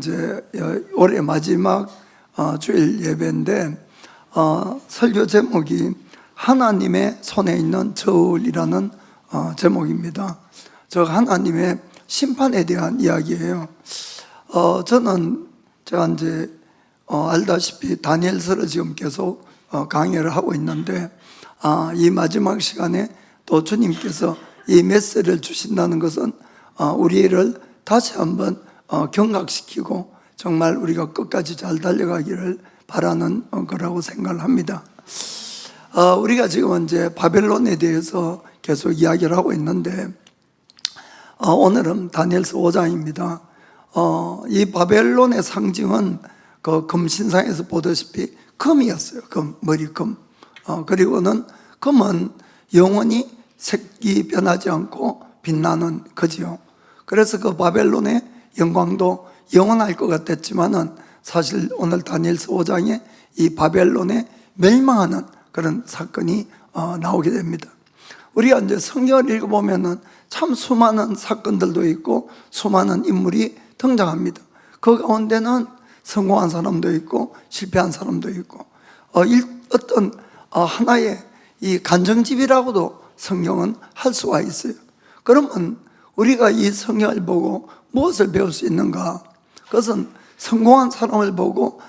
이제 올해 마지막 주일 예배인데 설교 제목이 하나님의 손에 있는 저울이라는 제목입니다. 저 하나님의 심판에 대한 이야기예요. 저는 제가 이제 알다시피 다니엘서를 지금 계속 강의를 하고 있는데 이 마지막 시간에 또 주님께서 이 메시지를 주신다는 것은 우리를 다시 한번 경각시키고 정말 우리가 끝까지 잘 달려가기를 바라는 거라고 생각을 합니다. 우리가 지금 이제 바벨론에 대해서 계속 이야기를 하고 있는데 오늘은 다니엘서 5장입니다. 이 바벨론의 상징은 그 금신상에서 보다시피 금이었어요. 금, 머리금. 그리고는 금은 영원히 색이 변하지 않고 빛나는 거지요. 그래서 그 바벨론의 영광도 영원할 것 같았지만은 사실 오늘 다니엘서 5장에 이 바벨론에 멸망하는 그런 사건이 나오게 됩니다. 우리가 이제 성경을 읽어보면은 참 수많은 사건들도 있고 수많은 인물이 등장합니다. 그 가운데는 성공한 사람도 있고 실패한 사람도 있고 어떤 하나의 이 간정집이라고도 성경은 할 수가 있어요. 그러면 우리가 이 성경을 보고 무엇을 배울 수 있는가? 그것은 성공한 사람을 보고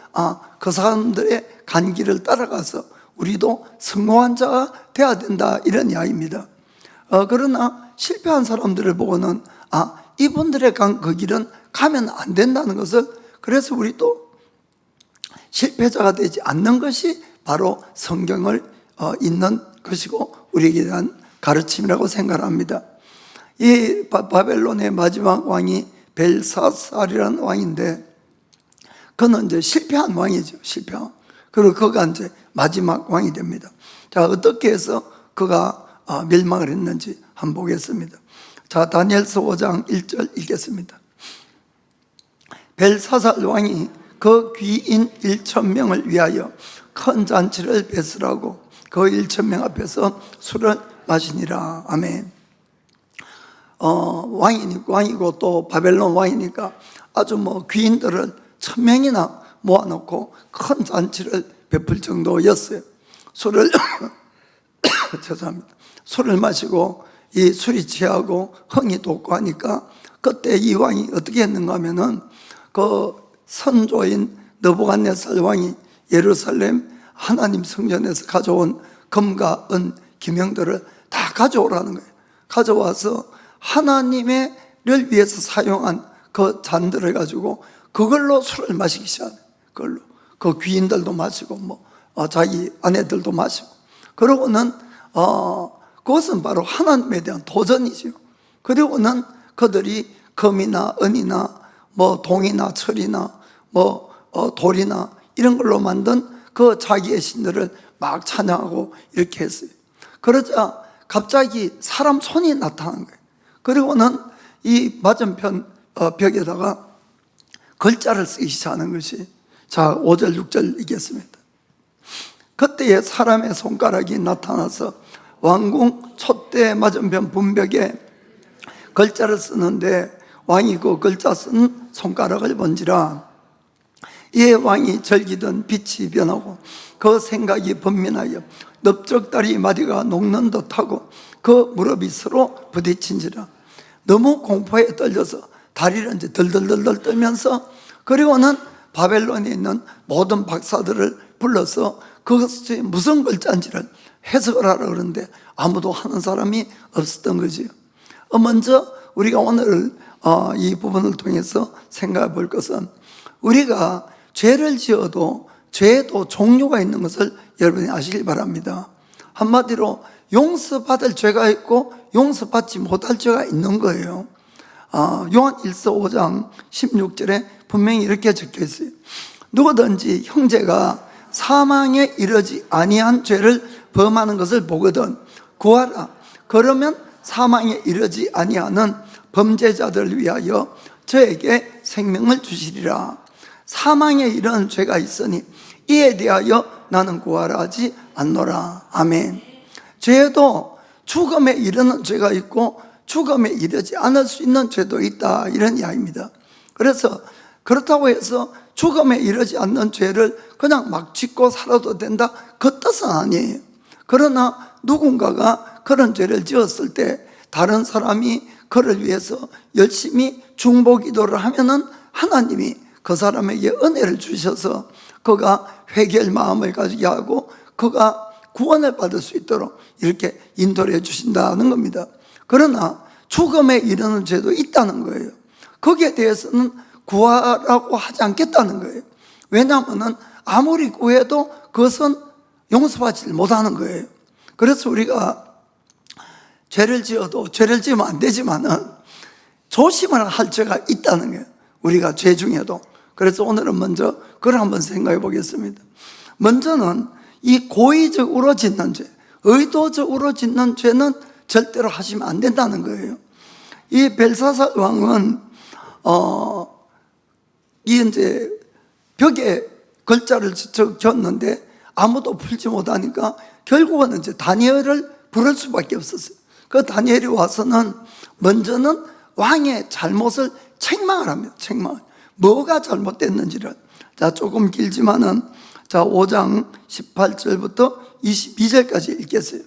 그 사람들의 간길을 따라가서 우리도 성공한 자가 되어야 된다, 이런 이야기입니다. 그러나 실패한 사람들을 보고는 이분들의 그 길은 가면 안 된다는 것을, 그래서 우리도 실패자가 되지 않는 것이 바로 성경을 읽는 것이고 우리에게 대한 가르침이라고 생각합니다. 이 바벨론의 마지막 왕이 벨사살이라는 왕인데 그는 이제 실패한 왕이죠. 실패한. 그리고 그가 이제 마지막 왕이 됩니다. 자, 어떻게 해서 그가 멸망을 했는지 한번 보겠습니다. 자, 다니엘서 5장 1절 읽겠습니다. 벨사살 왕이 그 귀인 1,000명을 위하여 큰 잔치를 베풀라고 그 1,000명 앞에서 술을 마시니라. 아멘. 왕이고 또 바벨론 왕이니까 아주 귀인들을 1,000명이나 모아놓고 큰 잔치를 베풀 정도였어요. 술을 죄송합니다. 술을 마시고 이 술이 취하고 흥이 돋고 하니까 그때 이 왕이 어떻게 했는가 하면은 그 선조인 느부갓네살 왕이 예루살렘 하나님 성전에서 가져온 금과 은 기명들을 다 가져오라는 거예요. 가져와서 하나님을 위해서 사용한 그 잔들을 가지고 그걸로 술을 마시기 시작해요. 그걸로 그 귀인들도 마시고 자기 아내들도 마시고, 그러고는 그것은 바로 하나님에 대한 도전이죠. 그리고는 그들이 금이나 은이나 동이나 철이나 돌이나 이런 걸로 만든 그 자기의 신들을 막 찬양하고 이렇게 했어요. 그러자 갑자기 사람 손이 나타난 거예요. 그리고는 이 맞은편 벽에다가 글자를 쓰기 시작하는 것이, 자, 5절 6절 읽겠습니다. 그때에 사람의 손가락이 나타나서 왕궁 촛대 맞은편 분벽에 글자를 쓰는데 왕이 그 글자 쓴 손가락을 본지라. 이에 왕이 절기던 빛이 변하고 그 생각이 번민하여 넓적다리 마디가 녹는 듯하고 그 무릎이 서로 부딪힌지라. 너무 공포에 떨려서 다리를 이제 덜덜덜 떨면서, 그리고는 바벨론에 있는 모든 박사들을 불러서 그것이 무슨 글자인지를 해석을 하라 그러는데 아무도 하는 사람이 없었던 거지요. 먼저 우리가 오늘 이 부분을 통해서 생각해 볼 것은, 우리가 죄를 지어도 죄에도 종류가 있는 것을 여러분이 아시길 바랍니다. 한마디로 용서받을 죄가 있고 용서받지 못할 죄가 있는 거예요. 요한 1서 5장 16절에 분명히 이렇게 적혀 있어요. 누구든지 형제가 사망에 이르지 아니한 죄를 범하는 것을 보거든 구하라. 그러면 사망에 이르지 아니하는 범죄자들을 위하여 저에게 생명을 주시리라. 사망에 이르는 죄가 있으니 이에 대하여 나는 구하라 하지 않노라. 아멘. 죄도 죽음에 이르는 죄가 있고 죽음에 이르지 않을 수 있는 죄도 있다, 이런 이야기입니다. 그래서 그렇다고 해서 죽음에 이르지 않는 죄를 그냥 막 짓고 살아도 된다, 그 뜻은 아니에요. 그러나 누군가가 그런 죄를 지었을 때 다른 사람이 그를 위해서 열심히 중보기도를 하면은 하나님이 그 사람에게 은혜를 주셔서 그가 회개할 마음을 가지게 하고 그가 구원을 받을 수 있도록 이렇게 인도를 해주신다는 겁니다. 그러나 죽음에 이르는 죄도 있다는 거예요. 거기에 대해서는 구하라고 하지 않겠다는 거예요. 왜냐하면 아무리 구해도 그것은 용서받지 못하는 거예요. 그래서 우리가 죄를 지어도 죄를 지으면 안 되지만은 조심을 할 죄가 있다는 거예요. 우리가 죄 중에도. 그래서 오늘은 먼저 그걸 한번 생각해 보겠습니다. 먼저는 이 고의적으로 짓는 죄, 의도적으로 짓는 죄는 절대로 하시면 안 된다는 거예요. 이 벨사살 왕은 이제 벽에 글자를 적었는데 아무도 풀지 못하니까 결국은 이제 다니엘을 부를 수밖에 없었어요. 그 다니엘이 와서는 먼저는 왕의 잘못을 책망을 합니다. 책망. 뭐가 잘못됐는지를. 자, 조금 길지만은 자, 5장 18절부터 22절까지 읽겠어요.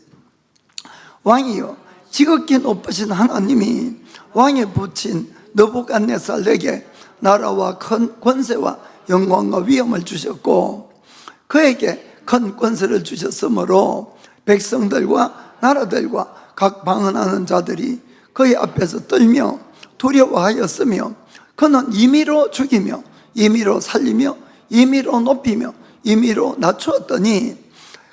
왕이여, 지극히 높으신 하나님이 왕에 붙인 느부갓네살에게 나라와 큰 권세와 영광과 위엄을 주셨고 그에게 큰 권세를 주셨으므로 백성들과 나라들과 각 방언하는 자들이 그의 앞에서 떨며 두려워하였으며 그는 임의로 죽이며 임의로 살리며 임의로 높이며 임의로 낮추었더니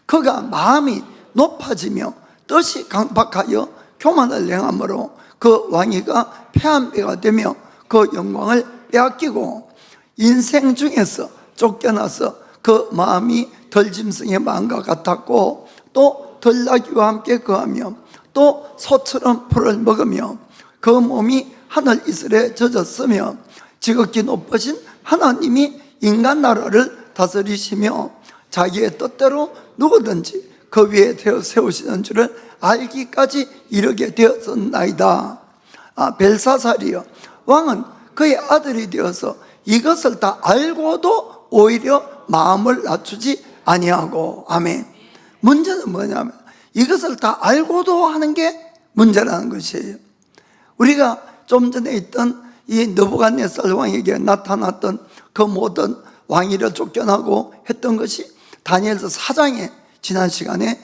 그가 마음이 높아지며 뜻이 강박하여 교만을 행함으로 그 왕위가 패한 배가 되며 그 영광을 빼앗기고 인생 중에서 쫓겨나서 그 마음이 덜짐승의 마음과 같았고 또 들나귀와 함께 거하며 또 소처럼 풀을 먹으며 그 몸이 하늘 이슬에 젖었으며 지극히 높으신 하나님이 인간 나라를 다스리시며 자기의 뜻대로 누구든지 그 위에 세우시는 줄을 알기까지 이르게 되었나이다. 벨사살이여, 왕은 그의 아들이 되어서 이것을 다 알고도 오히려 마음을 낮추지 아니하고. 아멘. 문제는 뭐냐면 이것을 다 알고도 하는 게 문제라는 것이에요. 우리가 좀 전에 있던 이 느부갓네살 왕에게 나타났던 그 모든 왕위를 쫓겨나고 했던 것이 다니엘서 4장에 지난 시간에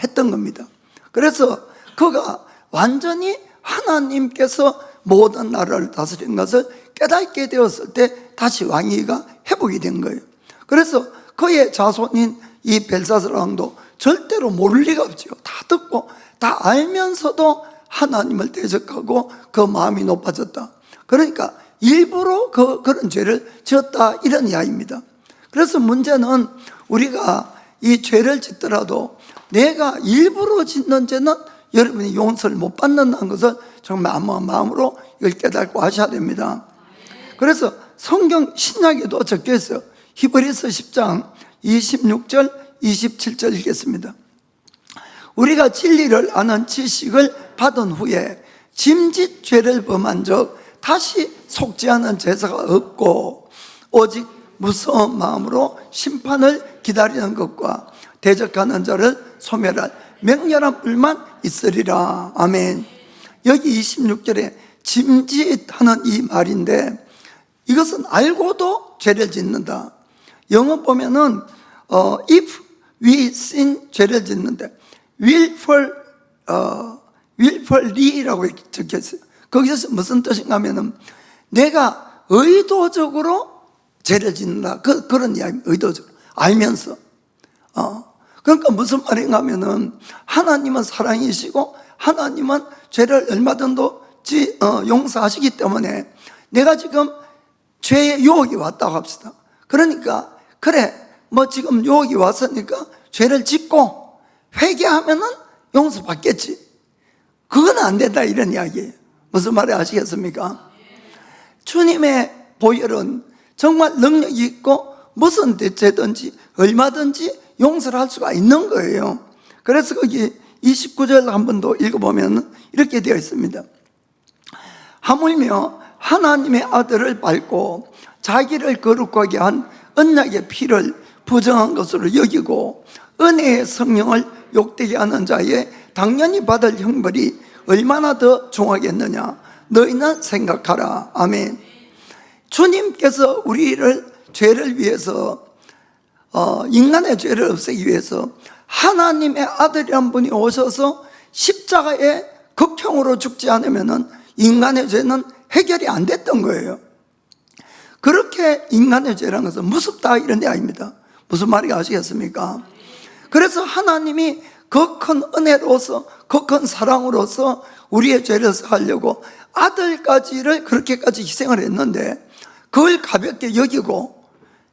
했던 겁니다. 그래서 그가 완전히 하나님께서 모든 나라를 다스린 것을 깨닫게 되었을 때 다시 왕위가 회복이 된 거예요. 그래서 그의 자손인 이 벨사살 왕도 절대로 모를 리가 없죠. 다 듣고 다 알면서도 하나님을 대적하고 그 마음이 높아졌다. 그러니까 일부러 그런 죄를 지었다, 이런 이야기입니다. 그래서 문제는 우리가 이 죄를 짓더라도 내가 일부러 짓는 죄는 여러분이 용서를 못 받는다는 것을 정말 마음으로 이걸 깨닫고 하셔야 됩니다. 그래서 성경 신약에도 적혀 있어요. 히브리서 10장 26절 27절 읽겠습니다. 우리가 진리를 아는 지식을 받은 후에 짐짓 죄를 범한 적 다시 속지 않은 제사가 없고 오직 무서운 마음으로 심판을 기다리는 것과 대적하는 자를 소멸할 맹렬한 불만 있으리라. 아멘. 여기 26절에 짐짓하는 이 말인데 이것은 알고도 죄를 짓는다. 영어 보면은 if we sin 죄를 짓는데 willfully라고 적혀있어요. 거기서 무슨 뜻인가 하면은 내가 의도적으로 죄를 짓는다, 그런 이야기. 의도적으로 알면서. 그러니까 무슨 말인가 하면은 하나님은 사랑이시고 하나님은 죄를 얼마든지 용서하시기 때문에 내가 지금 죄의 유혹이 왔다고 합시다. 그러니까 그래 뭐 지금 유혹이 왔으니까 죄를 짓고 회개하면은 용서받겠지. 그건 안 된다, 이런 이야기예요. 무슨 말인지 아시겠습니까? 주님의 보혈은 정말 능력이 있고 무슨 죄든지 얼마든지 용서를 할 수가 있는 거예요. 그래서 거기 29절 한 번 더 읽어보면 이렇게 되어 있습니다. 하물며 하나님의 아들을 밟고 자기를 거룩하게 한 언약의 피를 부정한 것으로 여기고 은혜의 성령을 욕되게 하는 자에 당연히 받을 형벌이 얼마나 더 중하겠느냐 너희는 생각하라. 아멘. 주님께서 우리를 죄를 위해서 인간의 죄를 없애기 위해서 하나님의 아들이란 분이 오셔서 십자가에 극형으로 죽지 않으면 인간의 죄는 해결이 안 됐던 거예요. 그렇게 인간의 죄라는 것은 무섭다 이런 이야기입니다. 무슨 말인지 아시겠습니까? 그래서 하나님이 그 큰 은혜로서 그 큰 사랑으로서 우리의 죄를 사하려고 아들까지를 그렇게까지 희생을 했는데 그걸 가볍게 여기고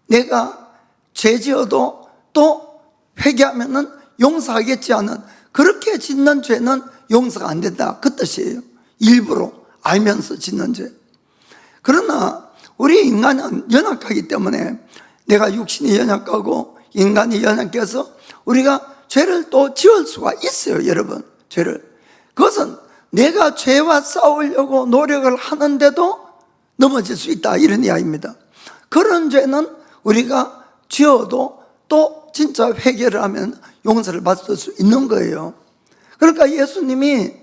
내가 죄 지어도 또 회개하면 용서하겠지 하는 그렇게 짓는 죄는 용서가 안 된다 그 뜻이에요. 일부러 알면서 짓는 죄. 그러나 우리 인간은 연약하기 때문에 내가 육신이 연약하고 인간이 연약해서 우리가 죄를 또 지을 수가 있어요. 여러분, 죄를. 그것은 내가 죄와 싸우려고 노력을 하는데도 넘어질 수 있다 이런 이야기입니다. 그런 죄는 우리가 지어도 또 진짜 회개를 하면 용서를 받을 수 있는 거예요. 그러니까 예수님이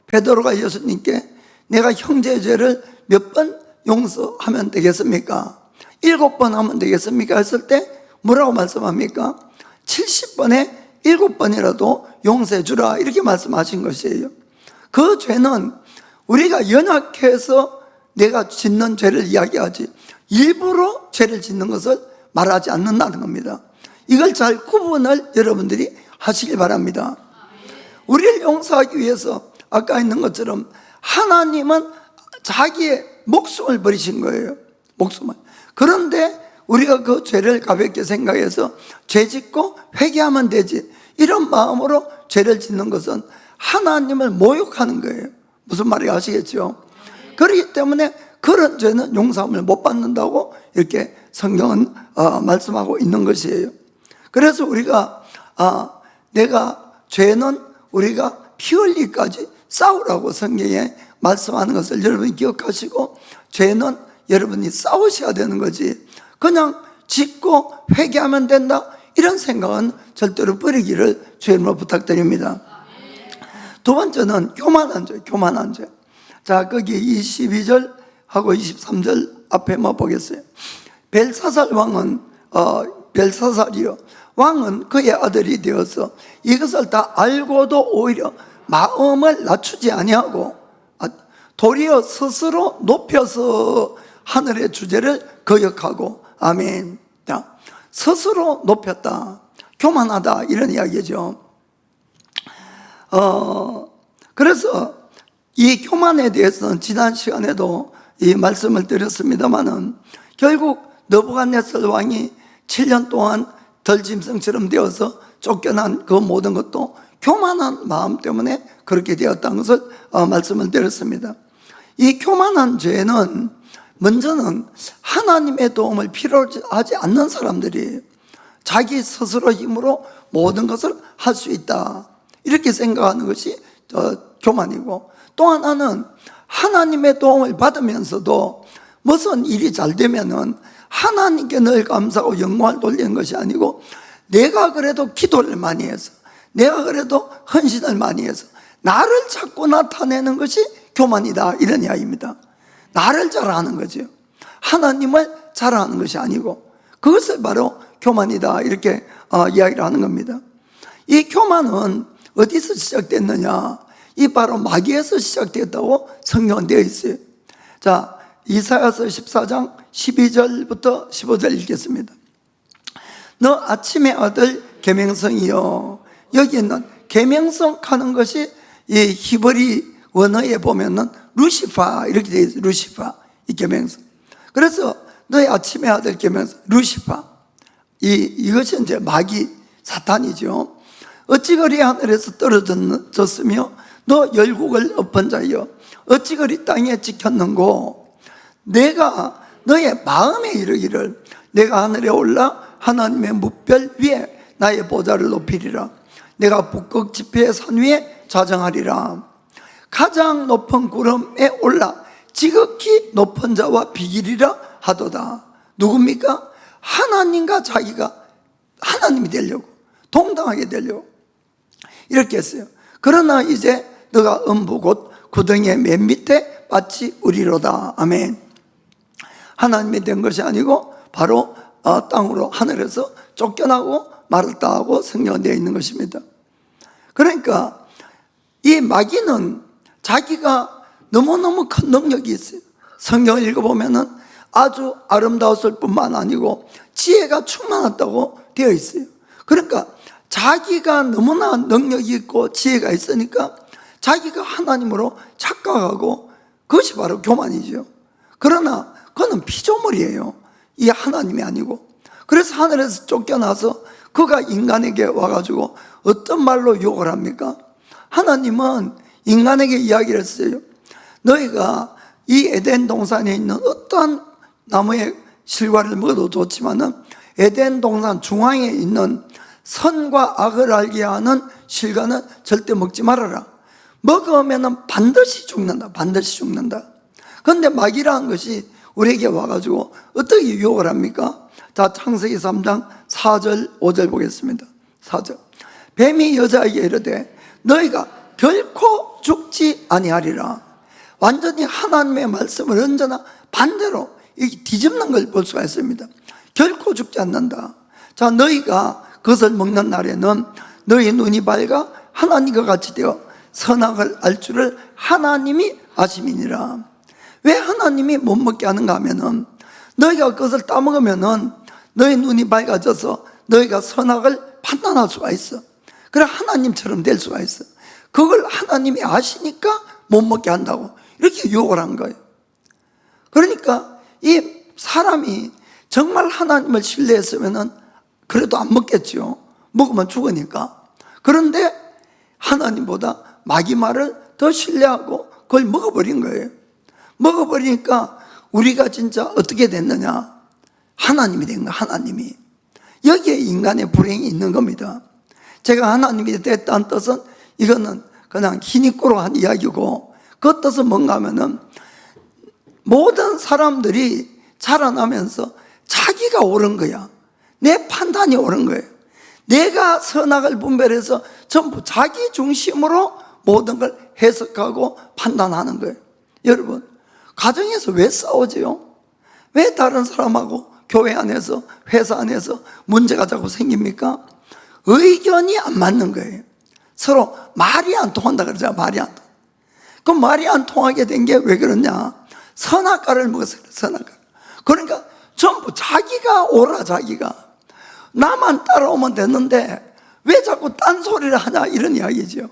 베드로가 예수님께 내가 형제의 죄를 몇 번 용서하면 되겠습니까? 7번 하면 되겠습니까? 했을 때 뭐라고 말씀합니까? 70번에 7번이라도 용서해 주라 이렇게 말씀하신 것이에요. 그 죄는 우리가 연약해서 내가 짓는 죄를 이야기하지 일부러 죄를 짓는 것을 말하지 않는다는 겁니다. 이걸 잘 구분을 여러분들이 하시기 바랍니다. 우리를 용서하기 위해서 아까 있는 것처럼 하나님은 자기의 목숨을 버리신 거예요. 목숨을. 그런데 우리가 그 죄를 가볍게 생각해서 죄 짓고 회개하면 되지 이런 마음으로 죄를 짓는 것은 하나님을 모욕하는 거예요. 무슨 말인지 아시겠죠? 그렇기 때문에 그런 죄는 용서함을 못 받는다고 이렇게 성경은 말씀하고 있는 것이에요. 그래서 우리가 내가 죄는 우리가 피 흘리기까지 싸우라고 성경에 말씀하는 것을 여러분이 기억하시고 죄는 여러분이 싸우셔야 되는 거지 그냥 짓고 회개하면 된다 이런 생각은 절대로 버리기를 주님으로 부탁드립니다. 두 번째는 교만한 죄, 교만한 죄. 자, 거기 22절하고 23절 앞에만 보겠어요. 벨사살 왕은 벨사살이요 왕은 그의 아들이 되어서 이것을 다 알고도 오히려 마음을 낮추지 아니하고 도리어 스스로 높여서 하늘의 주제를 거역하고 아멘. 스스로 높였다, 교만하다 이런 이야기죠. 그래서 이 교만에 대해서는 지난 시간에도 이 말씀을 드렸습니다만은 결국 느부갓네살 왕이 7년 동안 덜짐승처럼 되어서 쫓겨난 그 모든 것도 교만한 마음 때문에 그렇게 되었다는 것을 말씀을 드렸습니다. 이 교만한 죄는 먼저는 하나님의 도움을 필요하지 않는 사람들이 자기 스스로 힘으로 모든 것을 할 수 있다 이렇게 생각하는 것이 교만이고, 또 하나는 하나님의 도움을 받으면서도 무슨 일이 잘 되면은 하나님께 늘 감사하고 영광을 돌리는 것이 아니고 내가 그래도 기도를 많이 해서 내가 그래도 헌신을 많이 해서 나를 자꾸 나타내는 것이 교만이다 이런 이야기입니다. 나를 자랑하는 거죠. 하나님을 자랑하는 것이 아니고 그것을 바로 교만이다 이렇게 이야기를 하는 겁니다. 이 교만은 어디서 시작됐느냐? 이 바로 마귀에서 시작됐다고 성경은 되어 있어요. 자, 이사야서 14장 12절부터 15절 읽겠습니다. 너 아침의 아들 계명성이요. 여기 있는 계명성 하는 것이 이 히브리 원어에 보면은 루시파 이렇게 되어 있어요. 루시파, 이 계명성. 그래서 너의 아침의 아들 계명성 루시파, 이것이 이제 마귀 사탄이죠. 어찌 그리 하늘에서 떨어졌으며 너 열국을 엎은 자여 어찌 그리 땅에 찍혔는고, 내가 너의 마음에 이르기를 내가 하늘에 올라 하나님의 뭇별 위에 나의 보좌를 높이리라. 내가 북극 지폐의 산 위에 자정하리라. 가장 높은 구름에 올라 지극히 높은 자와 비길이라 하도다. 누굽니까? 하나님과 자기가 하나님이 되려고, 동등하게 되려고 이렇게 했어요. 그러나 이제 너가 음부 곧 구덩이의 맨 밑에 마치 우리로다. 아멘. 하나님이 된 것이 아니고 바로 땅으로, 하늘에서 쫓겨나고 말았다 하고 성경에 있는 것입니다. 그러니까 이 마귀는 자기가 너무너무 큰 능력이 있어요. 성경을 읽어보면 아주 아름다웠을 뿐만 아니고 지혜가 충만하다고 되어 있어요. 그러니까 자기가 너무나 능력이 있고 지혜가 있으니까 자기가 하나님으로 착각하고, 그것이 바로 교만이죠. 그러나 그는 피조물이에요. 이 하나님이 아니고. 그래서 하늘에서 쫓겨나서 그가 인간에게 와가지고 어떤 말로 욕을 합니까? 하나님은 인간에게 이야기를 했어요. 너희가 이 에덴 동산에 있는 어떠한 나무의 실과를 먹어도 좋지만은 에덴 동산 중앙에 있는 선과 악을 알게 하는 실과는 절대 먹지 말아라. 먹으면 반드시 죽는다. 반드시 죽는다. 그런데 마귀라는 것이 우리에게 와가지고 어떻게 유혹을 합니까? 자, 창세기 3장 4절 5절 보겠습니다. 4절. 뱀이 여자에게 이르되 너희가 결코 죽지 아니하리라. 완전히 하나님의 말씀을 언제나 반대로 뒤집는 걸 볼 수가 있습니다. 결코 죽지 않는다. 자, 너희가 그것을 먹는 날에는 너희 눈이 밝아 하나님과 같이 되어 선악을 알 줄을 하나님이 아심이니라. 왜 하나님이 못 먹게 하는가 하면은 너희가 그것을 따먹으면은 너희 눈이 밝아져서 너희가 선악을 판단할 수가 있어. 그래 하나님처럼 될 수가 있어. 그걸 하나님이 아시니까 못 먹게 한다고 이렇게 유혹을 한 거예요. 그러니까 이 사람이 정말 하나님을 신뢰했으면은 그래도 안 먹겠죠. 먹으면 죽으니까. 그런데 하나님보다 마귀 말을 더 신뢰하고 그걸 먹어버린 거예요. 먹어버리니까 우리가 진짜 어떻게 됐느냐? 하나님이 된 거야. 하나님이. 여기에 인간의 불행이 있는 겁니다. 제가 하나님이 됐다는 뜻은 이거는 그냥 희니꼬로 한 이야기고, 그 뜻은 뭔가 하면은 모든 사람들이 자라나면서 자기가 옳은 거야. 내 판단이 옳은 거예요. 내가 선악을 분별해서 전부 자기 중심으로 모든 걸 해석하고 판단하는 거예요. 여러분, 가정에서 왜 싸우지요? 왜 다른 사람하고 교회 안에서, 회사 안에서 문제가 자꾸 생깁니까? 의견이 안 맞는 거예요. 서로 말이 안 통한다 그러잖아요. 말이 안 통한다. 그럼 말이 안 통하게 된 게 왜 그러냐? 선악과를 먹었어요. 선악과. 그러니까 전부 자기가 옳아. 자기가 나만 따라오면 됐는데 왜 자꾸 딴소리를 하냐, 이런 이야기죠.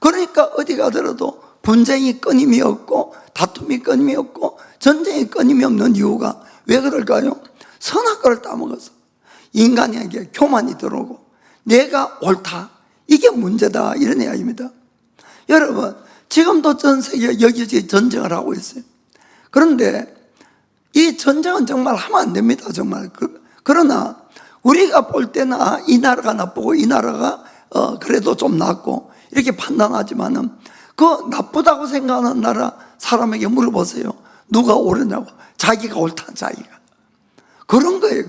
그러니까 어디 가더라도 분쟁이 끊임이 없고 다툼이 끊임이 없고 전쟁이 끊임이 없는 이유가 왜 그럴까요? 선악과를 따먹어서 인간에게 교만이 들어오고 내가 옳다, 이게 문제다, 이런 이야기입니다. 여러분, 지금도 전 세계 여기저기 전쟁을 하고 있어요. 그런데 이 전쟁은 정말 하면 안 됩니다. 정말. 그러나 우리가 볼 때는 이 나라가 나쁘고 이 나라가 그래도 좀 낫고 이렇게 판단하지만은 그 나쁘다고 생각하는 나라 사람에게 물어보세요. 누가 옳으냐고. 자기가 옳다. 자기가. 그런 거예요.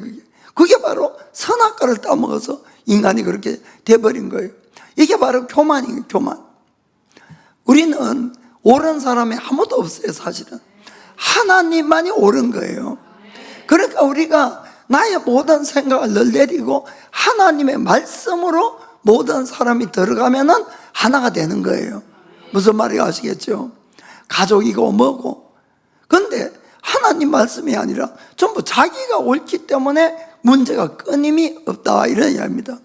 그게 바로 선악과를 따먹어서 인간이 그렇게 돼버린 거예요. 이게 바로 교만이에요. 교만. 우리는 옳은 사람이 아무도 없어요. 사실은 하나님만이 옳은 거예요. 그러니까 우리가 나의 모든 생각을 늘 내리고 하나님의 말씀으로 모든 사람이 들어가면은 하나가 되는 거예요. 무슨 말인지 아시겠죠? 가족이고 뭐고. 그런데 하나님 말씀이 아니라 전부 자기가 옳기 때문에 문제가 끊임이 없다, 이런 이야기입니다.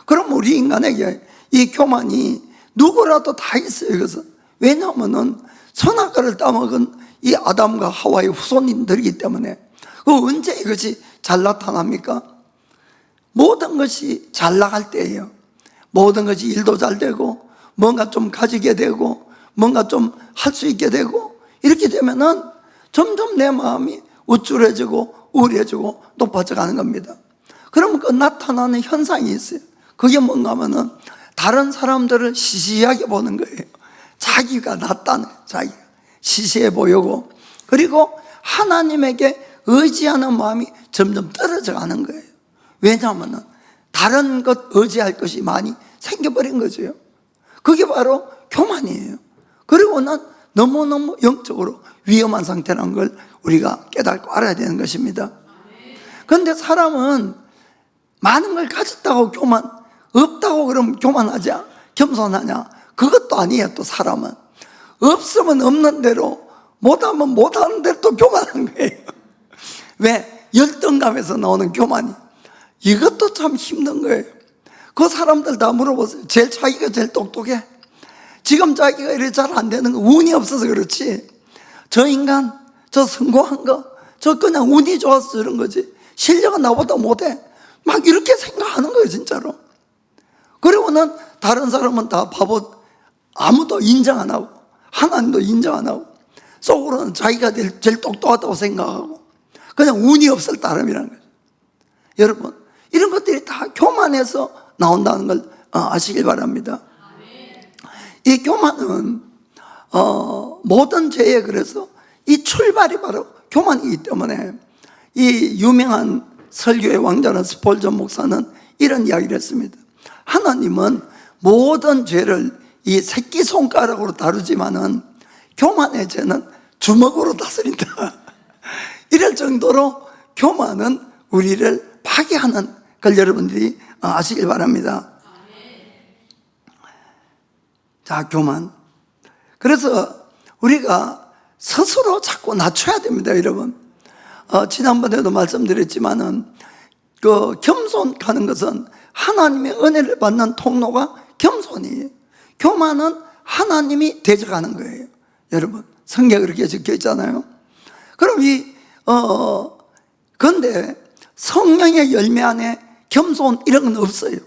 그럼 우리 인간에게 이 교만이 누구라도 다 있어요. 이것은 왜냐하면은 선악과를 따먹은 이 아담과 하와의 후손님들이기 때문에. 언제 이것이 잘 나타납니까? 모든 것이 잘 나갈 때예요. 모든 것이 일도 잘 되고 뭔가 좀 가지게 되고 뭔가 좀 할 수 있게 되고 이렇게 되면은 점점 내 마음이 우쭐해지고 우울해지고 높아져 가는 겁니다. 그러면 그 나타나는 현상이 있어요. 그게 뭔가 하면은 다른 사람들을 시시하게 보는 거예요. 자기가 낫다는, 자기가. 시시해 보이고, 그리고 하나님에게 의지하는 마음이 점점 떨어져 가는 거예요. 왜냐하면 다른 것 의지할 것이 많이 생겨버린 거죠. 그게 바로 교만이에요. 그리고는 너무너무 영적으로 위험한 상태라는 걸 우리가 깨닫고 알아야 되는 것입니다. 그런데 사람은 많은 걸 가졌다고 교만, 없다고 그러면 교만하자, 겸손하냐? 그것도 아니에요. 또 사람은 없으면 없는 대로, 못하면 못하는 대로 또 교만한 거예요. 왜? 열등감에서 나오는 교만이. 이것도 참 힘든 거예요. 그 사람들 다 물어보세요. 자기가 제일 똑똑해? 지금 자기가 이렇게 잘 안 되는 거 운이 없어서 그렇지, 저 인간, 저 성공한 거, 저 그냥 운이 좋아서 저런 거지, 실력은 나보다 못해, 막 이렇게 생각하는 거예요, 진짜로. 그리고는 다른 사람은 다 바보, 아무도 인정 안 하고 하나님도 인정 안 하고 속으로는 자기가 제일 똑똑하다고 생각하고 그냥 운이 없을 따름이라는 거죠. 여러분, 이런 것들이 다 교만에서 나온다는 걸 아시길 바랍니다. 이 교만은 모든 죄에, 그래서 이 출발이 바로 교만이기 때문에 이 유명한 설교의 왕자는 스폴전 목사는 이런 이야기를 했습니다. 하나님은 모든 죄를 이 새끼손가락으로 다루지만은 교만의 죄는 주먹으로 다스린다. 이럴 정도로 교만은 우리를 파괴하는 걸 여러분들이 아시길 바랍니다. 자, 교만. 그래서 우리가 스스로 자꾸 낮춰야 됩니다, 여러분. 지난번에도 말씀드렸지만은 그 겸손하는 것은 하나님의 은혜를 받는 통로가 겸손이에요. 교만은 하나님이 대적하는 거예요. 여러분, 성경에 그렇게 적혀 있잖아요. 그럼 그런데 성령의 열매 안에 겸손 이런 건 없어요.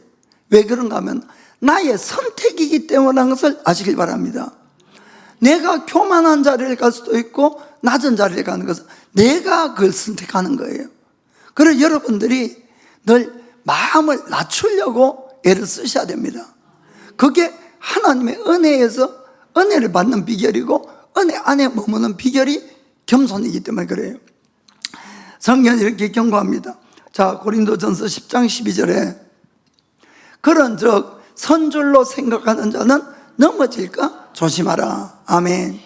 왜 그런가 하면 나의 선택이기 때문에 것을 아시길 바랍니다. 내가 교만한 자리를 갈 수도 있고 낮은 자리를 가는 것은 내가 그걸 선택하는 거예요. 그래서 여러분들이 늘 마음을 낮추려고 애를 쓰셔야 됩니다. 그게 하나님의 은혜에서 은혜를 받는 비결이고 은혜 안에 머무는 비결이 겸손이기 때문에 그래요. 성경은 이렇게 경고합니다. 자, 고린도전서 10장 12절에 그런즉 선줄로 생각하는 자는 넘어질까 조심하라. 아멘.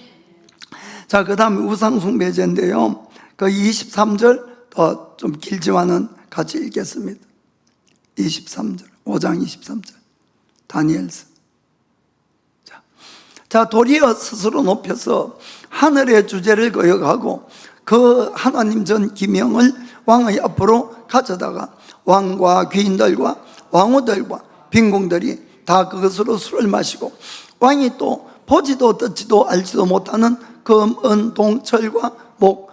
자, 그 다음에 우상숭배제인데요, 그 23절 좀 길지만은 같이 읽겠습니다. 23절, 5장 23절 다니엘서. 자, 도리어 스스로 높여서 하늘의 주제를 거역하고 그 하나님 전 기명을 왕의 앞으로 가져다가 왕과 귀인들과 왕후들과 빈궁들이 다 그것으로 술을 마시고 왕이 또 보지도 듣지도 알지도 못하는 금, 은, 동, 철과 목,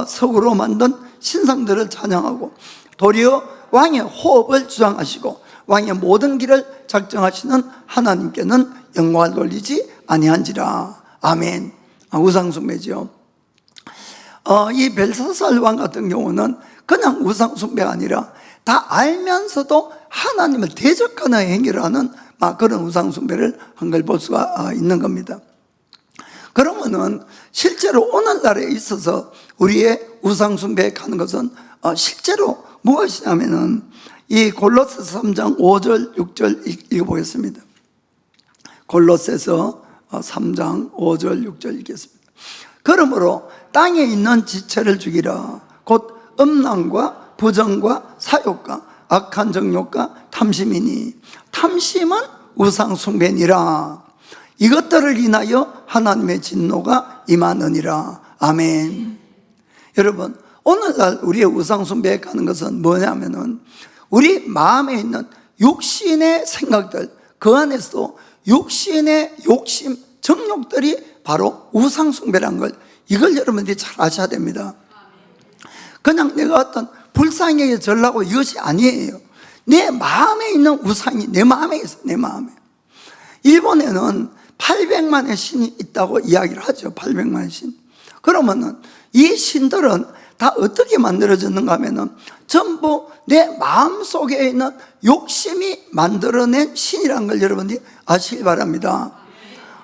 석으로 만든 신상들을 찬양하고 도리어 왕의 호흡을 주장하시고 왕의 모든 길을 작정하시는 하나님께는 영광을 돌리지 아니한지라. 아멘. 우상숭배죠. 이 벨사살 왕 같은 경우는 그냥 우상숭배가 아니라 다 알면서도 하나님을 대적하는 행위를 하는 그런 우상숭배를 한 걸 볼 수가 있는 겁니다. 그러면은 실제로 오늘날에 있어서 우리의 우상숭배에 가는 것은 실제로 무엇이냐면은 이 골로새서 3장 5절 6절 읽어보겠습니다. 골로새서 3장 5절 6절 읽겠습니다. 그러므로 땅에 있는 지체를 죽이라. 곧 음란과 부정과 사욕과 악한 정욕과 탐심이니 탐심은 우상숭배니라. 이것들을 인하여 하나님의 진노가 임하느니라. 아멘. 여러분, 오늘날 우리의 우상숭배에 가는 것은 뭐냐면은 우리 마음에 있는 육신의 생각들, 그 안에서도 육신의 욕심, 정욕들이 바로 우상숭배라는 걸, 이걸 여러분들이 잘 아셔야 됩니다. 그냥 내가 어떤 불상에게 절라고 이것이 아니에요. 내 마음에 있는 우상이 내 마음에 있어요. 내 마음에. 일본에는 800만의 신이 있다고 이야기를 하죠. 800만의 신. 그러면은 이 신들은 다 어떻게 만들어졌는가 하면은 전부 내 마음속에 있는 욕심이 만들어낸 신이라는 걸 여러분들이 아시기 바랍니다.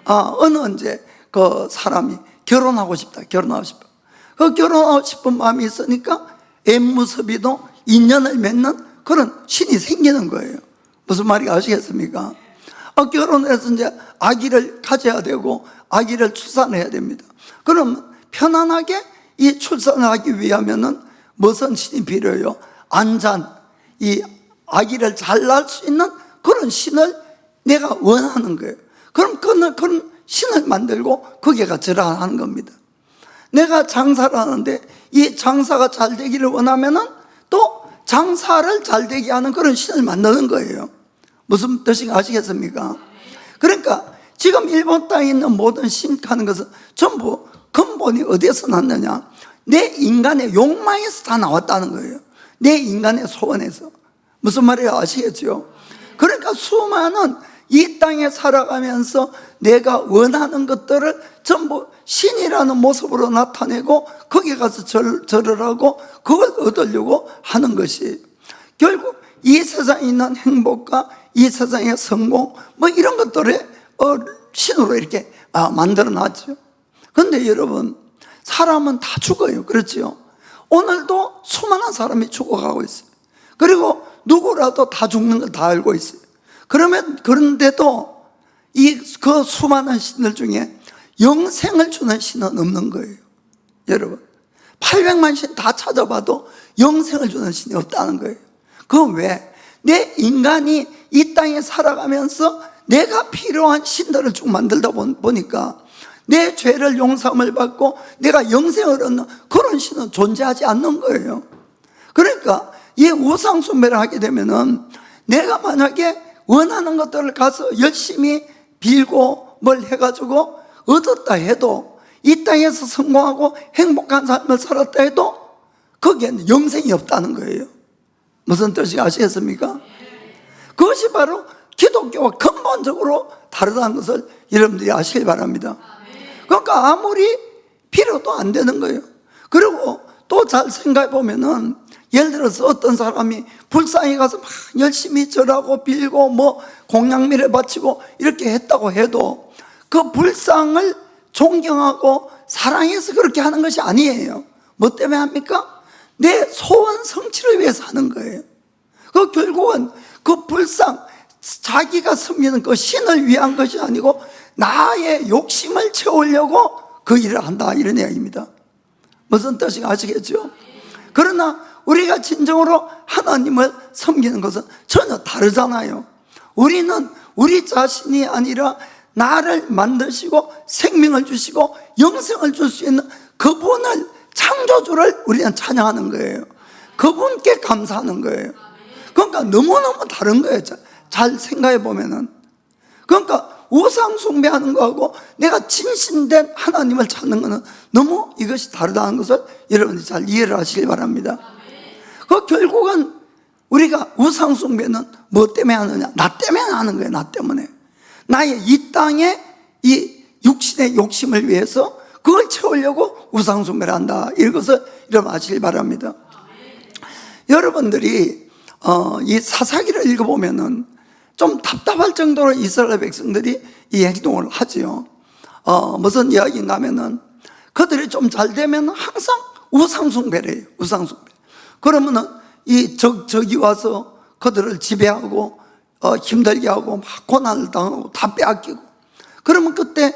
어느 언제 그 사람이 결혼하고 싶다, 결혼하고 싶다. 그 결혼하고 싶은 마음이 있으니까 縁무섭이도 인연을 맺는 그런 신이 생기는 거예요. 무슨 말인지 아시겠습니까? 결혼해서 이제 아기를 가져야 되고 아기를 출산해야 됩니다. 그러면 편안하게 이 출산하기 위하면은 무슨 신이 필요해요? 안전, 이 아기를 잘 낳을 수 있는 그런 신을 내가 원하는 거예요. 그럼 그런 신을 만들고 거기가 절하는 겁니다. 내가 장사를 하는데 이 장사가 잘 되기를 원하면은 또 장사를 잘 되게 하는 그런 신을 만드는 거예요. 무슨 뜻인지 아시겠습니까? 그러니까 지금 일본 땅에 있는 모든 신하는 것은 전부 근본이 어디에서 났느냐? 내 인간의 욕망에서 다 나왔다는 거예요. 내 인간의 소원에서. 무슨 말이에요? 아시겠죠? 그러니까 수많은 이 땅에 살아가면서 내가 원하는 것들을 전부 신이라는 모습으로 나타내고 거기에 가서 절을 하고 그걸 얻으려고 하는 것이 결국 이 세상에 있는 행복과 이 세상의 성공 뭐 이런 것들을 신으로 이렇게 만들어 놨죠. 그런데 여러분, 사람은 다 죽어요. 그렇죠? 오늘도 수많은 사람이 죽어가고 있어요. 그리고 누구라도 다 죽는 걸 다 알고 있어요. 그런데도 그 수많은 신들 중에 영생을 주는 신은 없는 거예요. 여러분, 800만 신 다 찾아봐도 영생을 주는 신이 없다는 거예요. 그건 왜? 내 인간이 이 땅에 살아가면서 내가 필요한 신들을 쭉 만들다 보니까 내 죄를 용서함을 받고 내가 영생을 얻는 그런 신은 존재하지 않는 거예요. 그러니까 이 우상 숭배를 하게 되면은 내가 만약에 원하는 것들을 가서 열심히 빌고 뭘 해가지고 얻었다 해도 이 땅에서 성공하고 행복한 삶을 살았다 해도 거기에는 영생이 없다는 거예요. 무슨 뜻인지 아시겠습니까? 그것이 바로 기독교와 근본적으로 다르다는 것을 여러분들이 아시길 바랍니다. 그러니까 아무리 필요도 안 되는 거예요. 그리고 또 잘 생각해 보면은 예를 들어서 어떤 사람이 불상에 가서 막 열심히 절하고 빌고 뭐 공양미를 바치고 이렇게 했다고 해도 그 불상을 존경하고 사랑해서 그렇게 하는 것이 아니에요. 뭐 때문에 합니까? 내 소원 성취를 위해서 하는 거예요. 그 결국은 그 불상, 자기가 섬기는 그 신을 위한 것이 아니고 나의 욕심을 채우려고 그 일을 한다, 이런 이야기입니다. 무슨 뜻인지 아시겠죠? 그러나 우리가 진정으로 하나님을 섬기는 것은 전혀 다르잖아요. 우리는 우리 자신이 아니라 나를 만드시고 생명을 주시고 영생을 줄 수 있는 그분을, 창조주를 우리는 찬양하는 거예요. 그분께 감사하는 거예요. 그러니까 너무너무 다른 거예요. 잘 생각해 보면은. 그러니까 우상 숭배하는 거하고 내가 진심된 하나님을 찾는 것은 너무 이것이 다르다는 것을 여러분들이 잘 이해를 하시길 바랍니다. 그 결국은 우리가 우상 숭배는 뭐 때문에 하느냐? 나 때문에 하는 거예요. 나 때문에. 나의 이 땅에 이 육신의 욕심을 위해서 그걸 채우려고 우상 숭배를 한다, 이것을 여러분 아시길 바랍니다. 여러분들이 이 사사기를 읽어보면은 좀 답답할 정도로 이스라엘 백성들이 이 행동을 하지요. 무슨 이야기인가 하면은 그들이 좀 잘 되면 항상 우상숭배를 해요. 우상숭배. 그러면은 적이 와서 그들을 지배하고 힘들게 하고 막 고난을 당하고 다 빼앗기고, 그러면 그때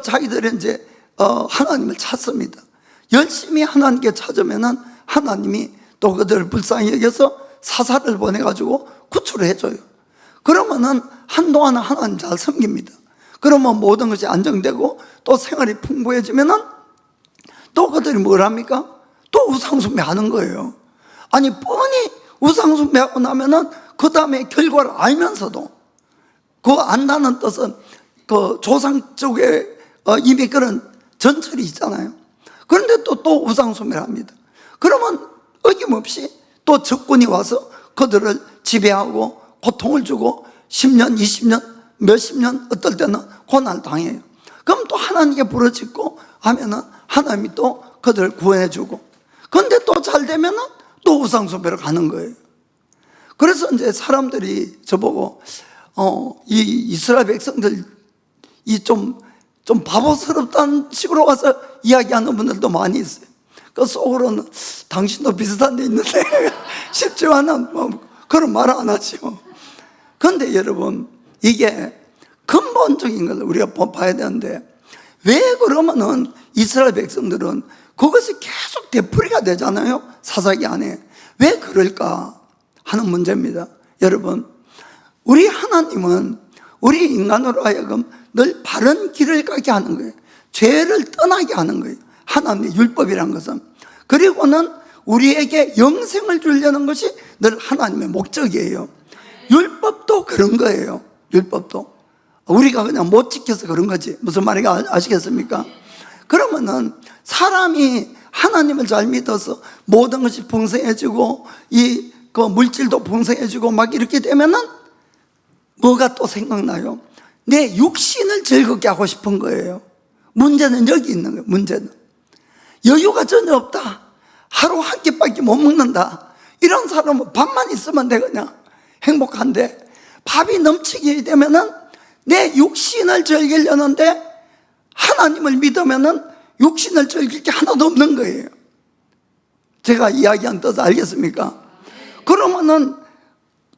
자기들이 이제 하나님을 찾습니다. 열심히 하나님께 찾으면은 하나님이 또 그들을 불쌍히 여겨서 사사를 보내가지고 구출을 해줘요. 그러면은 한동안은 하나님 잘 섬깁니다. 그러면 모든 것이 안정되고 또 생활이 풍부해지면은 또 그들이 뭘 합니까? 또 우상숭배 하는 거예요. 아니, 뻔히 우상숭배하고 나면은 그 다음에 결과를 알면서도, 그 안다는 뜻은 그 조상 쪽에 이미 그런 전철이 있잖아요. 그런데 또 우상숭배를 합니다. 그러면 어김없이 또 적군이 와서 그들을 지배하고 고통을 주고 10년, 20년, 몇십 년, 어떨 때는 고난을 당해요. 그럼 또 하나님께 부르짖고 하면은 하나님이 또 그들을 구원해 주고, 그런데 또 잘 되면은 또 우상숭배로 가는 거예요. 그래서 이제 사람들이 저보고 이 이스라엘 백성들 이 좀 좀 바보스럽다는 식으로 와서 이야기하는 분들도 많이 있어요. 그 속으로는 당신도 비슷한 데 있는데 쉽지만은 뭐 그런 말 안 하죠. 그런데 여러분, 이게 근본적인 걸 우리가 봐야 되는데, 왜 그러면은 이스라엘 백성들은 그것이 계속 되풀이가 되잖아요, 사사기 안에. 왜 그럴까 하는 문제입니다. 여러분, 우리 하나님은 우리 인간으로 하여금 늘 바른 길을 가게 하는 거예요. 죄를 떠나게 하는 거예요, 하나님의 율법이란 것은. 그리고는 우리에게 영생을 주려는 것이 늘 하나님의 목적이에요. 율법도 그런 거예요. 율법도 우리가 그냥 못 지켜서 그런 거지. 무슨 말인지 아시겠습니까? 그러면은 사람이 하나님을 잘 믿어서 모든 것이 풍성해지고 그 물질도 풍성해지고 막 이렇게 되면은 뭐가 또 생각나요? 내 육신을 즐겁게 하고 싶은 거예요. 문제는 여기 있는 거예요. 문제는 여유가 전혀 없다, 하루 한 끼밖에 못 먹는다, 이런 사람은 밥만 있으면 돼 그냥 행복한데, 밥이 넘치게 되면은 내 육신을 즐기려는데 하나님을 믿으면은 육신을 즐길 게 하나도 없는 거예요. 제가 이야기한 뜻 알겠습니까? 그러면은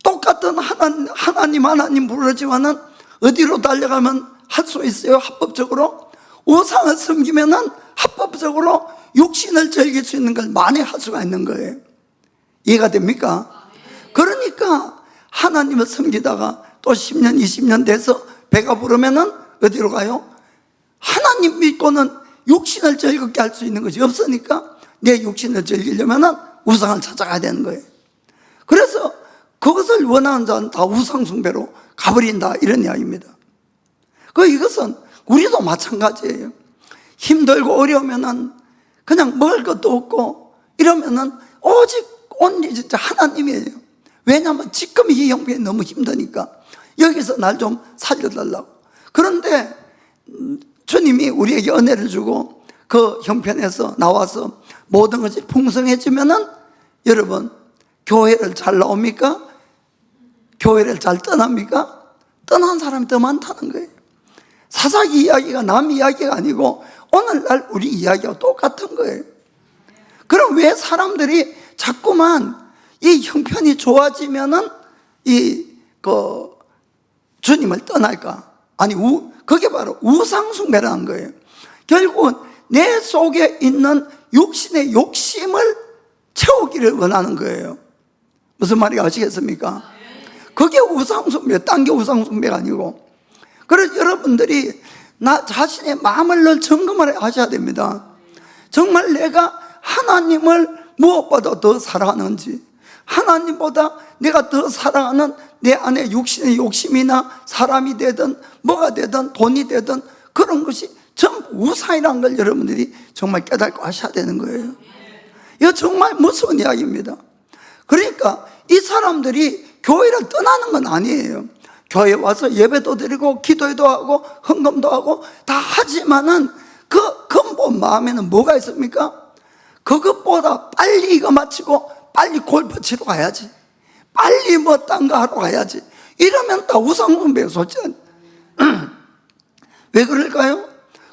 똑같은 하나님 부르지만은 어디로 달려가면 할 수 있어요? 합법적으로 우상을 섬기면은 합법적으로 육신을 즐길 수 있는 걸 많이 할 수가 있는 거예요. 이해가 됩니까? 그러니까 하나님을 섬기다가 또 10년 20년 돼서 배가 부르면은 어디로 가요? 하나님 믿고는 육신을 즐겁게 할 수 있는 것이 없으니까 내 육신을 즐기려면은 우상을 찾아가야 되는 거예요. 그래서 그것을 원하는 자는 다 우상 숭배로 가버린다, 이런 이야기입니다. 이것은 우리도 마찬가지예요. 힘들고 어려우면은 그냥 먹을 것도 없고 이러면은 오직 온리 진짜 하나님이에요. 왜냐하면 지금 이 형편이 너무 힘드니까 여기서 날 좀 살려달라고. 그런데 주님이 우리에게 은혜를 주고 그 형편에서 나와서 모든 것이 풍성해지면은 여러분, 교회를 잘 나옵니까? 교회를 잘 떠납니까? 떠난 사람이 더 많다는 거예요. 사사기 이야기가 남 이야기가 아니고 오늘날 우리 이야기와 똑같은 거예요. 그럼 왜 사람들이 자꾸만 이 형편이 좋아지면은 주님을 떠날까? 아니, 그게 바로 우상숭배라는 거예요. 결국은 내 속에 있는 육신의 욕심을 채우기를 원하는 거예요. 무슨 말인지 아시겠습니까? 그게 우상숭배, 딴 게 우상숭배가 아니고. 그래서 여러분들이 나 자신의 마음을 늘 점검을 하셔야 됩니다. 정말 내가 하나님을 무엇보다 더 사랑하는지, 하나님보다 내가 더 사랑하는 내 안에 육신의 욕심이나 사람이 되든 뭐가 되든 돈이 되든 그런 것이 전부 우상이라는 걸 여러분들이 정말 깨닫고 하셔야 되는 거예요. 이거 정말 무서운 이야기입니다. 그러니까 이 사람들이 교회를 떠나는 건 아니에요. 교회에 와서 예배도 드리고 기도도 하고 헌금도 하고 다 하지만은 그 근본 마음에는 뭐가 있습니까? 그것보다 빨리 이거 마치고 빨리 골프 치러 가야지, 빨리 뭐 딴 거 하러 가야지, 이러면 다 우상숭배예요, 솔직히. 왜 그럴까요?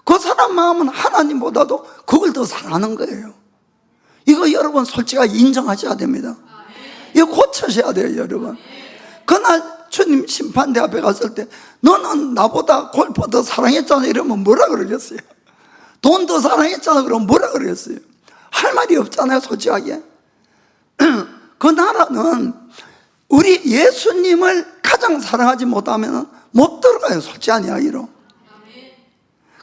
그 사람 마음은 하나님보다도 그걸 더 사랑하는 거예요. 이거 여러분 솔직하게 인정하셔야 됩니다. 이거 고쳐셔야 돼요, 여러분. 그날 주님 심판대 앞에 갔을 때 너는 나보다 골프 더 사랑했잖아 이러면 뭐라 그러겠어요? 돈 더 사랑했잖아 그러면 뭐라 그러겠어요? 할 말이 없잖아요, 솔직하게. 그 나라는 우리 예수님을 가장 사랑하지 못하면 못 들어가요, 솔직한 이야기로.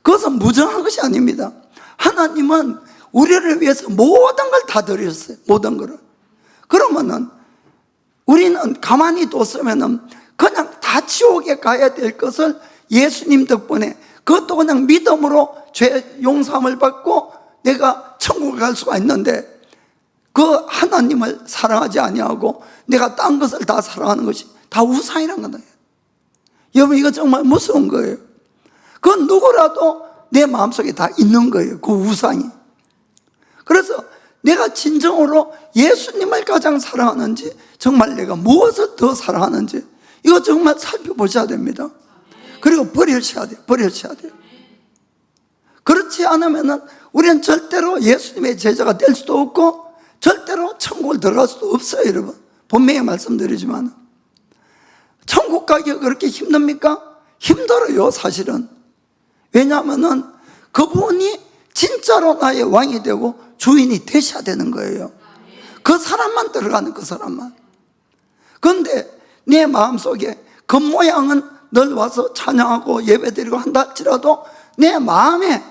그것은 무정한 것이 아닙니다. 하나님은 우리를 위해서 모든 걸 다 드렸어요, 모든 거를. 그러면은 우리는 가만히 뒀으면은 그냥 다 지옥에 가야 될 것을 예수님 덕분에, 그것도 그냥 믿음으로 죄 용서함을 받고 내가 천국에 갈 수가 있는데, 그 하나님을 사랑하지 아니하고 내가 딴 것을 다 사랑하는 것이 다 우상이란 거예요. 여러분, 이거 정말 무서운 거예요. 그건 누구라도 내 마음속에 다 있는 거예요, 그 우상이. 그래서 내가 진정으로 예수님을 가장 사랑하는지, 정말 내가 무엇을 더 사랑하는지, 이거 정말 살펴보셔야 됩니다. 그리고 버리셔야 돼요. 버리셔야 돼요. 그렇지 않으면은 우리는 절대로 예수님의 제자가 될 수도 없고 절대로 천국을 들어갈 수도 없어요, 여러분. 분명히 말씀드리지만 천국 가기가 그렇게 힘듭니까? 힘들어요, 사실은. 왜냐하면은 그분이 진짜로 나의 왕이 되고 주인이 되셔야 되는 거예요. 그 사람만 들어가는, 그 사람만. 그런데 내 마음속에 겉모양은 늘 와서 찬양하고 예배드리고 한다 할지라도 내 마음에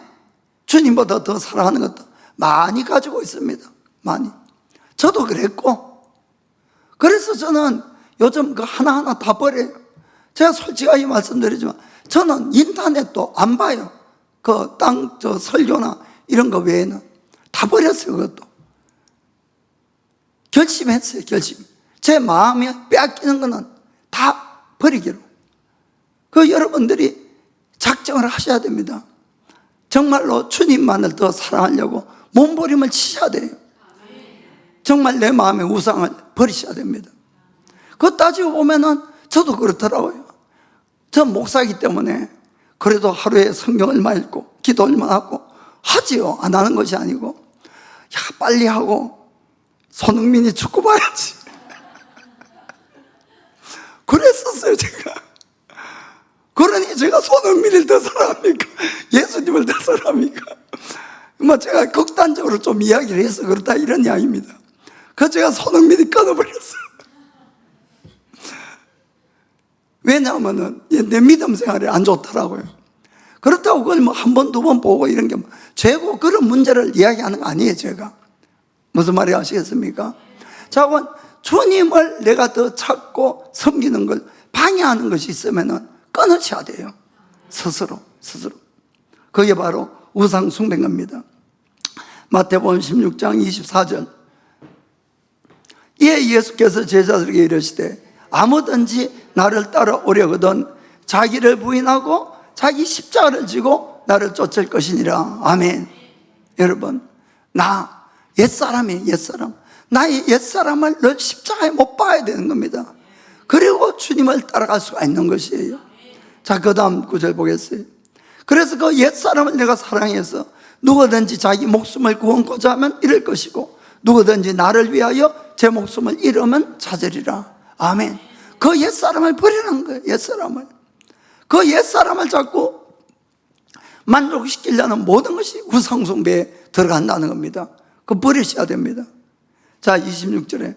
주님보다 더 사랑하는 것도 많이 가지고 있습니다. 많이. 저도 그랬고. 그래서 저는 요즘 그 하나하나 다 버려요. 제가 솔직하게 말씀드리지만 저는 인터넷도 안 봐요. 그 설교나 이런 거 외에는 다 버렸어요. 그것도 결심했어요. 결심. 제 마음에 빼앗기는 거는 다 버리기로. 그 여러분들이 작정을 하셔야 됩니다. 정말로 주님만을 더 사랑하려고 몸부림을 치셔야 돼요. 정말 내 마음의 우상을 버리셔야 됩니다. 그거 따지고 보면은 저도 그렇더라고요. 전 목사이기 때문에 그래도 하루에 성경 얼마 읽고 기도 얼마 하고 하지요. 안 하는 것이 아니고, 야 빨리 하고 손흥민이 축구 봐야지 그랬었어요, 제가. 그러니 제가 손흥민을 더 사랑합니까? 예수님을 더 사랑합니까? 뭐 제가 극단적으로 좀 이야기를 해서 그렇다 이런 이야기입니다. 그래서 제가 손흥민이 끊어버렸어요. 왜냐하면은 내 믿음 생활이 안 좋더라고요. 그렇다고 그걸 뭐 한 번, 두 번 보고 이런 게 죄고 그런 문제를 이야기하는 거 아니에요, 제가. 무슨 말이 아시겠습니까? 자, 주님을 내가 더 찾고 섬기는 걸 방해하는 것이 있으면은 끊으셔야 돼요. 스스로. 그게 바로 우상 숭배인 겁니다. 마태복음 16장 24절. 이에 예수께서 제자들에게 이르시되 아무든지 나를 따라오려거든 자기를 부인하고 자기 십자가를 지고 나를 쫓을 것이니라. 아멘. 여러분, 나 옛사람이에요. 옛사람. 나의 옛사람을 늘 십자가에 못 박아야 되는 겁니다. 그리고 주님을 따라갈 수가 있는 것이에요. 자, 그 다음 구절 보겠어요. 그래서 그 옛사람을 내가 사랑해서 누구든지 자기 목숨을 구원고자 하면 잃을 것이고 누구든지 나를 위하여 제 목숨을 잃으면 찾으리라. 아멘. 그 옛사람을 버리는 거예요. 옛사람을. 그 옛사람을 자꾸 만족시키려는 모든 것이 우상숭배에 들어간다는 겁니다. 그거 버리셔야 됩니다. 자, 26절에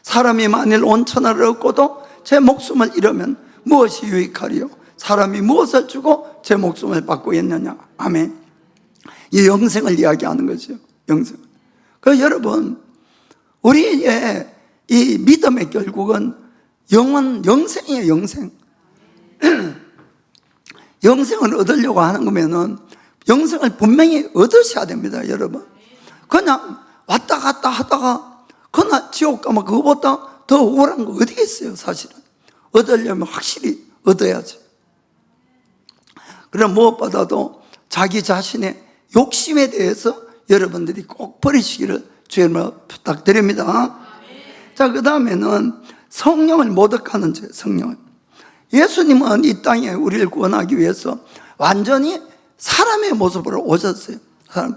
사람이 만일 온 천하를 얻고도 제 목숨을 잃으면 무엇이 유익하리요? 사람이 무엇을 주고 제 목숨을 받고있느냐? 아멘. 이 영생을 이야기하는 거죠. 영생. 그 여러분, 우리의 이 믿음의 결국은 영생이에요. 영생. 영생을 얻으려고 하는 거면은 영생을 분명히 얻으셔야 됩니다, 여러분. 그냥 왔다 갔다 하다가 그나 지옥 가면 그거보다 더 우울한 거 어디 있어요, 사실은. 얻으려면 확실히 얻어야죠. 그럼 무엇보다도 자기 자신의 욕심에 대해서 여러분들이 꼭 버리시기를 주님으로 부탁드립니다. 자, 그 다음에는 성령을 모독하는 죄, 성령을. 예수님은 이 땅에 우리를 구원하기 위해서 완전히 사람의 모습으로 오셨어요. 사람.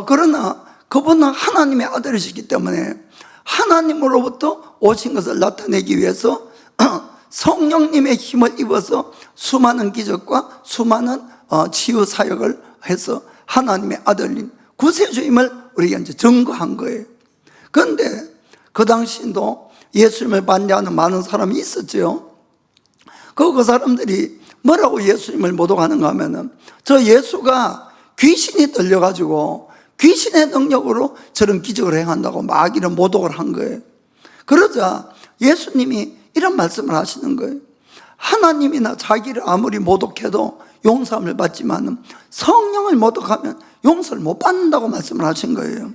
그러나 그분은 하나님의 아들이시기 때문에 하나님으로부터 오신 것을 나타내기 위해서 성령님의 힘을 입어서 수많은 기적과 수많은 치유 사역을 해서 하나님의 아들님, 구세주임을 우리가 이제 증거한 거예요. 그런데 그 당시도 예수님을 반대하는 많은 사람이 있었죠. 그 사람들이 뭐라고 예수님을 모독하는가 하면은 저 예수가 귀신이 들려가지고 귀신의 능력으로 저런 기적을 행한다고 막 이런 모독을 한 거예요. 그러자 예수님이 이런 말씀을 하시는 거예요. 하나님이나 자기를 아무리 모독해도 용서함을 받지만 성령을 모독하면 용서를 못 받는다고 말씀을 하신 거예요.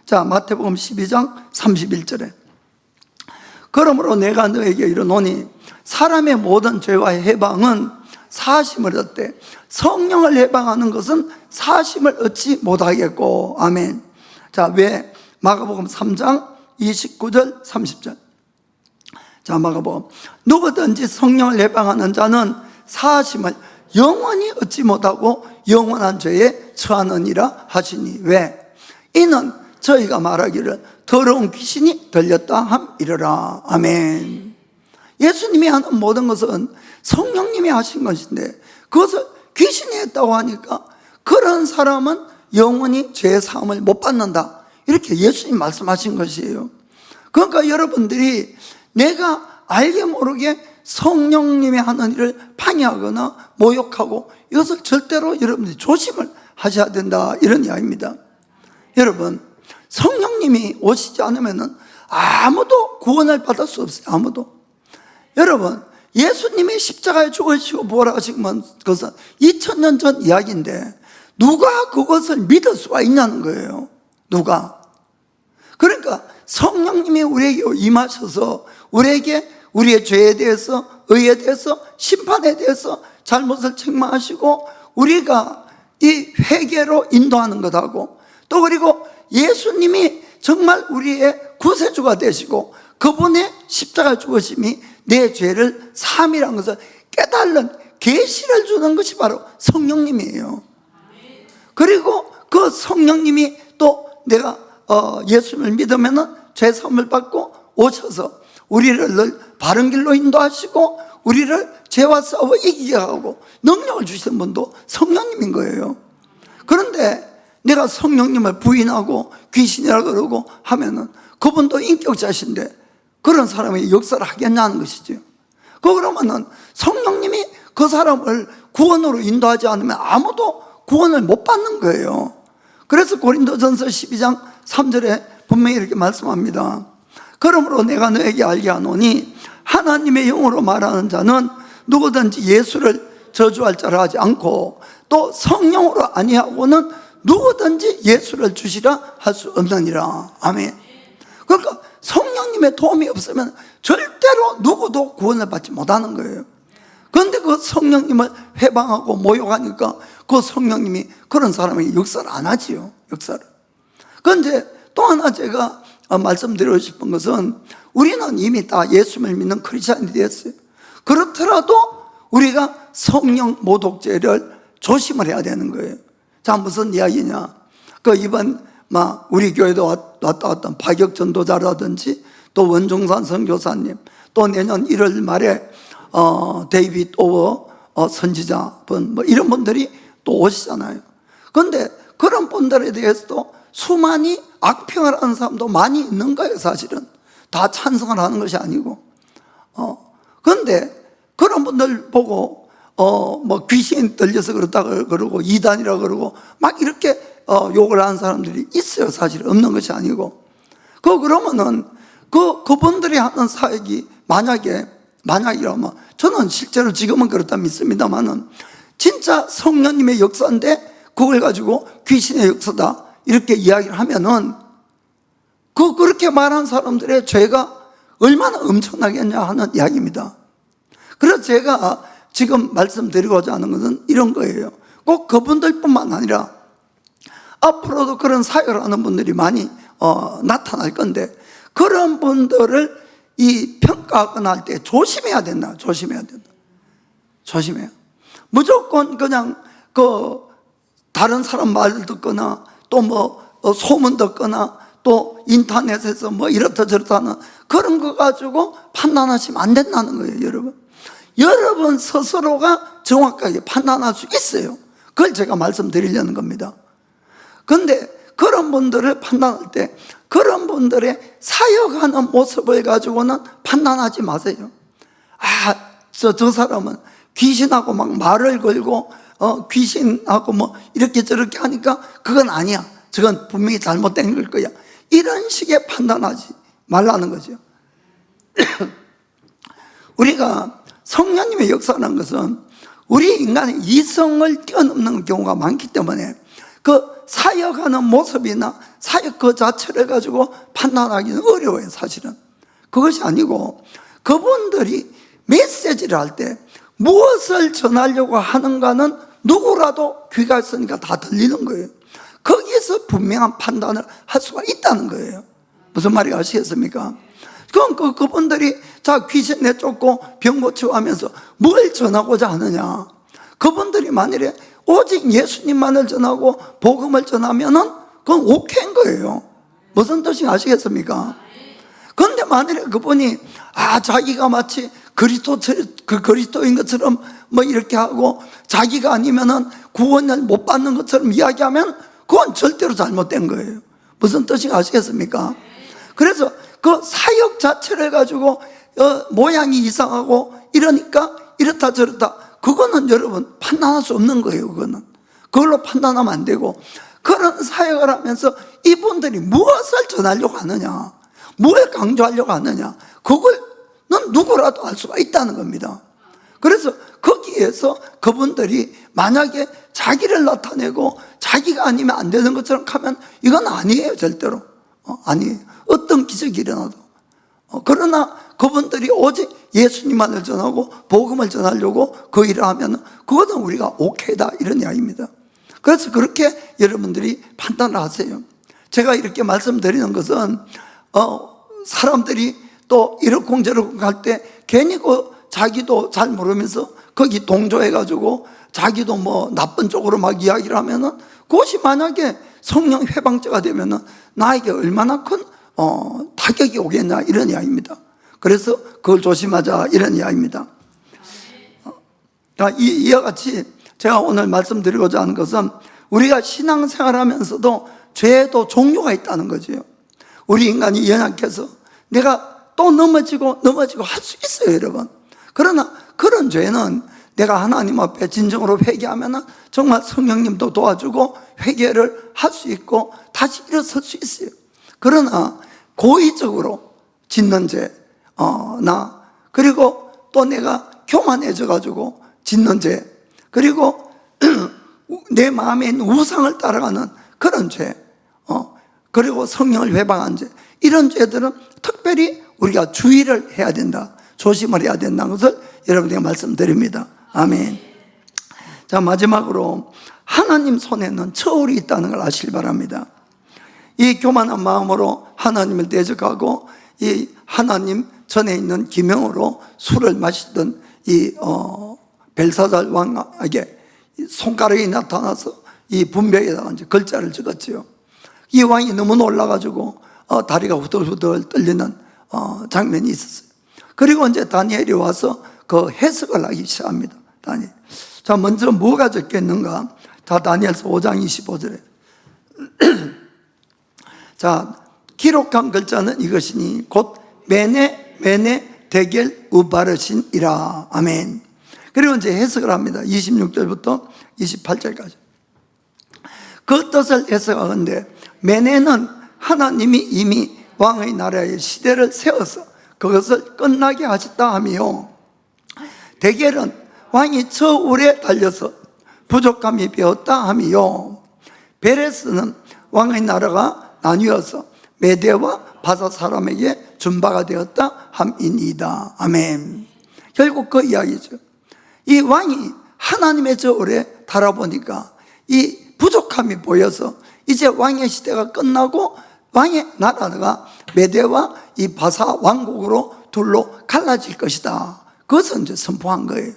자, 마태복음 12장 31절에 그러므로 내가 너에게 이르노니 사람의 모든 죄와 해방은 사심을 얻되 성령을 해방하는 것은 사심을 얻지 못하겠고. 아멘. 자, 왜? 마가복음 3장 29절 30절. 자, 마가복음. 누구든지 성령을 해방하는 자는 사심을 영원히 얻지 못하고 영원한 죄에 처하느니라 하시니. 왜? 이는 저희가 말하기를 더러운 귀신이 들렸다 함이러라. 아멘. 예수님이 하는 모든 것은 성령님이 하신 것인데 그것을 귀신이 했다고 하니까 그런 사람은 영원히 죄 사함을 못 받는다, 이렇게 예수님 말씀하신 것이에요. 그러니까 여러분들이 내가 알게 모르게 성령님이 하는 일을 방해하거나 모욕하고 이것을 절대로 여러분들이 조심을 하셔야 된다, 이런 이야기입니다. 여러분, 성령님이 오시지 않으면 아무도 구원을 받을 수 없어요. 아무도. 여러분, 예수님이 십자가에 죽으시고 부활하신 것은 2000년 전 이야기인데 누가 그것을 믿을 수가 있냐는 거예요. 누가? 그러니까 성령님이 우리에게 임하셔서 우리에게 우리의 죄에 대해서, 의에 대해서, 심판에 대해서 잘못을 책망하시고 우리가 이 회개로 인도하는 것하고, 또 그리고 예수님이 정말 우리의 구세주가 되시고 그분의 십자가 죽으심이 내 죄를 사함이라는 것을 깨달는 계시를 주는 것이 바로 성령님이에요. 그리고 그 성령님이 또 내가 예수님을 믿으면 죄 사함을 받고 오셔서 우리를 늘 바른 길로 인도하시고 우리를 죄와 싸워 이기게 하고 능력을 주시는 분도 성령님인 거예요. 그런데 내가 성령님을 부인하고 귀신이라고 그러고 하면은 그분도 인격자신데 그런 사람이 역사를 하겠냐는 것이죠. 그러면은 성령님이 그 사람을 구원으로 인도하지 않으면 아무도 구원을 못 받는 거예요. 그래서 고린도전서 12장 3절에 분명히 이렇게 말씀합니다. 그러므로 내가 너에게 알게 하노니 하나님의 영으로 말하는 자는 누구든지 예수를 저주할 자라 하지 않고 또 성령으로 아니하고는 누구든지 예수를 주시라 할 수 없느니라. 아멘. 그러니까 성령님의 도움이 없으면 절대로 누구도 구원을 받지 못하는 거예요. 그런데 그 성령님을 회방하고 모욕하니까 그 성령님이 그런 사람에게 역사를 안 하지요. 역사를. 그런데 또 하나 제가 말씀드리고 싶은 것은 우리는 이미 다 예수를 믿는 크리스찬이 되었어요. 그렇더라도 우리가 성령 모독죄를 조심을 해야 되는 거예요. 자, 무슨 이야기냐? 이번 우리 교회도 왔다 갔던 파격 전도자라든지 또 원종산 선교사님, 또 내년 1월 말에 데이빗 오버 선지자분 이런 분들이 또 오시잖아요. 그런데 그런 분들에 대해서도 수많이 악평을 하는 사람도 많이 있는 거예요. 사실은 다 찬성을 하는 것이 아니고. 그런데 그런 분들 보고 귀신 들려서 그렇다 그러고 이단이라고 그러고 막 이렇게 욕을 하는 사람들이 있어요. 사실 없는 것이 아니고. 그러면은 그분들이 하는 사역이 만약이라면 저는 실제로 지금은 그렇다 믿습니다만은 진짜 성령님의 역사인데 그걸 가지고 귀신의 역사다 이렇게 이야기를 하면은 그렇게 말한 사람들의 죄가 얼마나 엄청나겠냐 하는 이야기입니다. 그래서 제가 지금 말씀드리고자 하는 것은 이런 거예요. 꼭 그분들뿐만 아니라 앞으로도 그런 사역을 하는 분들이 많이 나타날 건데 그런 분들을 이 평가하거나 할 때 조심해야 된다. 조심해야. 무조건 그냥 다른 사람 말을 듣거나 또 소문 듣거나 또 인터넷에서 이렇다 저렇다 하는 그런 거 가지고 판단하시면 안 된다는 거예요. 여러분 스스로가 정확하게 판단할 수 있어요. 그걸 제가 말씀드리려는 겁니다. 그런데 그런 분들을 판단할 때 그런 분들의 사역하는 모습을 가지고는 판단하지 마세요. 저 사람은 귀신하고 막 말을 걸고 귀신하고 이렇게 저렇게 하니까 그건 아니야. 저건 분명히 잘못된 걸 거야. 이런 식의 판단하지 말라는 거죠. 우리가 성령님의 역사라는 것은 우리 인간의 이성을 뛰어넘는 경우가 많기 때문에 그 사역하는 모습이나 사역 그 자체를 가지고 판단하기는 어려워요. 사실은 그것이 아니고 그분들이 메시지를 할 때 무엇을 전하려고 하는가는 누구라도 귀가 있으니까 다 들리는 거예요. 거기에서 분명한 판단을 할 수가 있다는 거예요. 무슨 말인지 아시겠습니까? 그럼 그분들이 귀신 내쫓고 병 고치고 하면서 뭘 전하고자 하느냐? 그분들이 만일에 오직 예수님만을 전하고 복음을 전하면은 그건 오케이인 거예요. 무슨 뜻인지 아시겠습니까? 그런데 만일에 그분이 자기가 마치 그리스도인 것처럼 뭐 이렇게 하고 자기가 아니면은 구원을 못 받는 것처럼 이야기하면 그건 절대로 잘못된 거예요. 무슨 뜻인지 아시겠습니까? 그래서 그 사역 자체를 가지고 모양이 이상하고 이러니까 이렇다 저렇다, 그거는 여러분 판단할 수 없는 거예요. 그걸로 판단하면 안 되고, 그런 사역을 하면서 이분들이 무엇을 전하려고 하느냐, 뭘 강조하려고 하느냐, 그걸 누구라도 알 수가 있다는 겁니다. 그래서 거기에서 그분들이 만약에 자기를 나타내고 자기가 아니면 안 되는 것처럼 하면 이건 아니에요. 절대로 아니에요. 어떤 기적이 일어나도. 그러나 그분들이 오직 예수님만을 전하고 복음을 전하려고 그 일을 하면 그것은 우리가 오케이다, 이런 이야기입니다. 그래서 그렇게 여러분들이 판단을 하세요. 제가 이렇게 말씀드리는 것은 사람들이 또 이러쿵저러쿵 할 때 괜히 자기도 잘 모르면서 거기 동조해가지고 자기도 뭐 나쁜 쪽으로 막 이야기를 하면은 그것이 만약에 성령 회방죄가 되면은 나에게 얼마나 큰 타격이 오겠냐, 이런 이야기입니다. 그래서 그걸 조심하자, 이런 이야기입니다. 이와 같이 제가 오늘 말씀드리고자 하는 것은 우리가 신앙생활 하면서도 죄도 종류가 있다는 거죠. 우리 인간이 연약해서 내가 또 넘어지고 할 수 있어요, 여러분. 그러나 그런 죄는 내가 하나님 앞에 진정으로 회개하면 정말 성령님도 도와주고 회개를 할 수 있고 다시 일어설 수 있어요. 그러나 고의적으로 짓는 죄, 그리고 또 내가 교만해져 가지고 짓는 죄, 그리고 내 마음에 있는 우상을 따라가는 그런 죄, 그리고 성령을 회방한 죄, 이런 죄들은 특별히 우리가 주의를 해야 된다, 조심을 해야 된다는 것을 여러분에게 말씀드립니다. 아멘. 자, 마지막으로 하나님 손에는 저울이 있다는 걸 아시길 바랍니다. 이 교만한 마음으로 하나님을 대적하고 이 하나님 전에 있는 기명으로 술을 마시던 이 벨사살 왕에게 손가락이 나타나서 이 분벽에다가 이제 글자를 적었지요. 이 왕이 너무 놀라가지고 다리가 후들후들 떨리는 장면이 있었어요. 그리고 이제 다니엘이 와서 그 해석을 하기 시작합니다. 다니엘. 자, 먼저 뭐가 적혀있는가? 자, 다니엘서 5장 25절에 자, 기록한 글자는 이것이니 곧 메네 데겔 우바르신이라. 아멘. 그리고 이제 해석을 합니다. 26절부터 28절까지. 그 뜻을 해석하건대 메네는 하나님이 이미 왕의 나라의 시대를 세워서 그것을 끝나게 하셨다 하며, 데겔은 왕이 저울에 달려서 부족함이 되었다 하며, 베레스는 왕의 나라가 나뉘어서 메대와 바사 사람에게 준바가 되었다 함이니이다. 아멘. 결국 그 이야기죠. 이 왕이 하나님의 저울에 달아보니까 이 부족함이 보여서 이제 왕의 시대가 끝나고 왕의 나라가 메대와 이 바사 왕국으로 둘로 갈라질 것이다. 그것을 이제 선포한 거예요.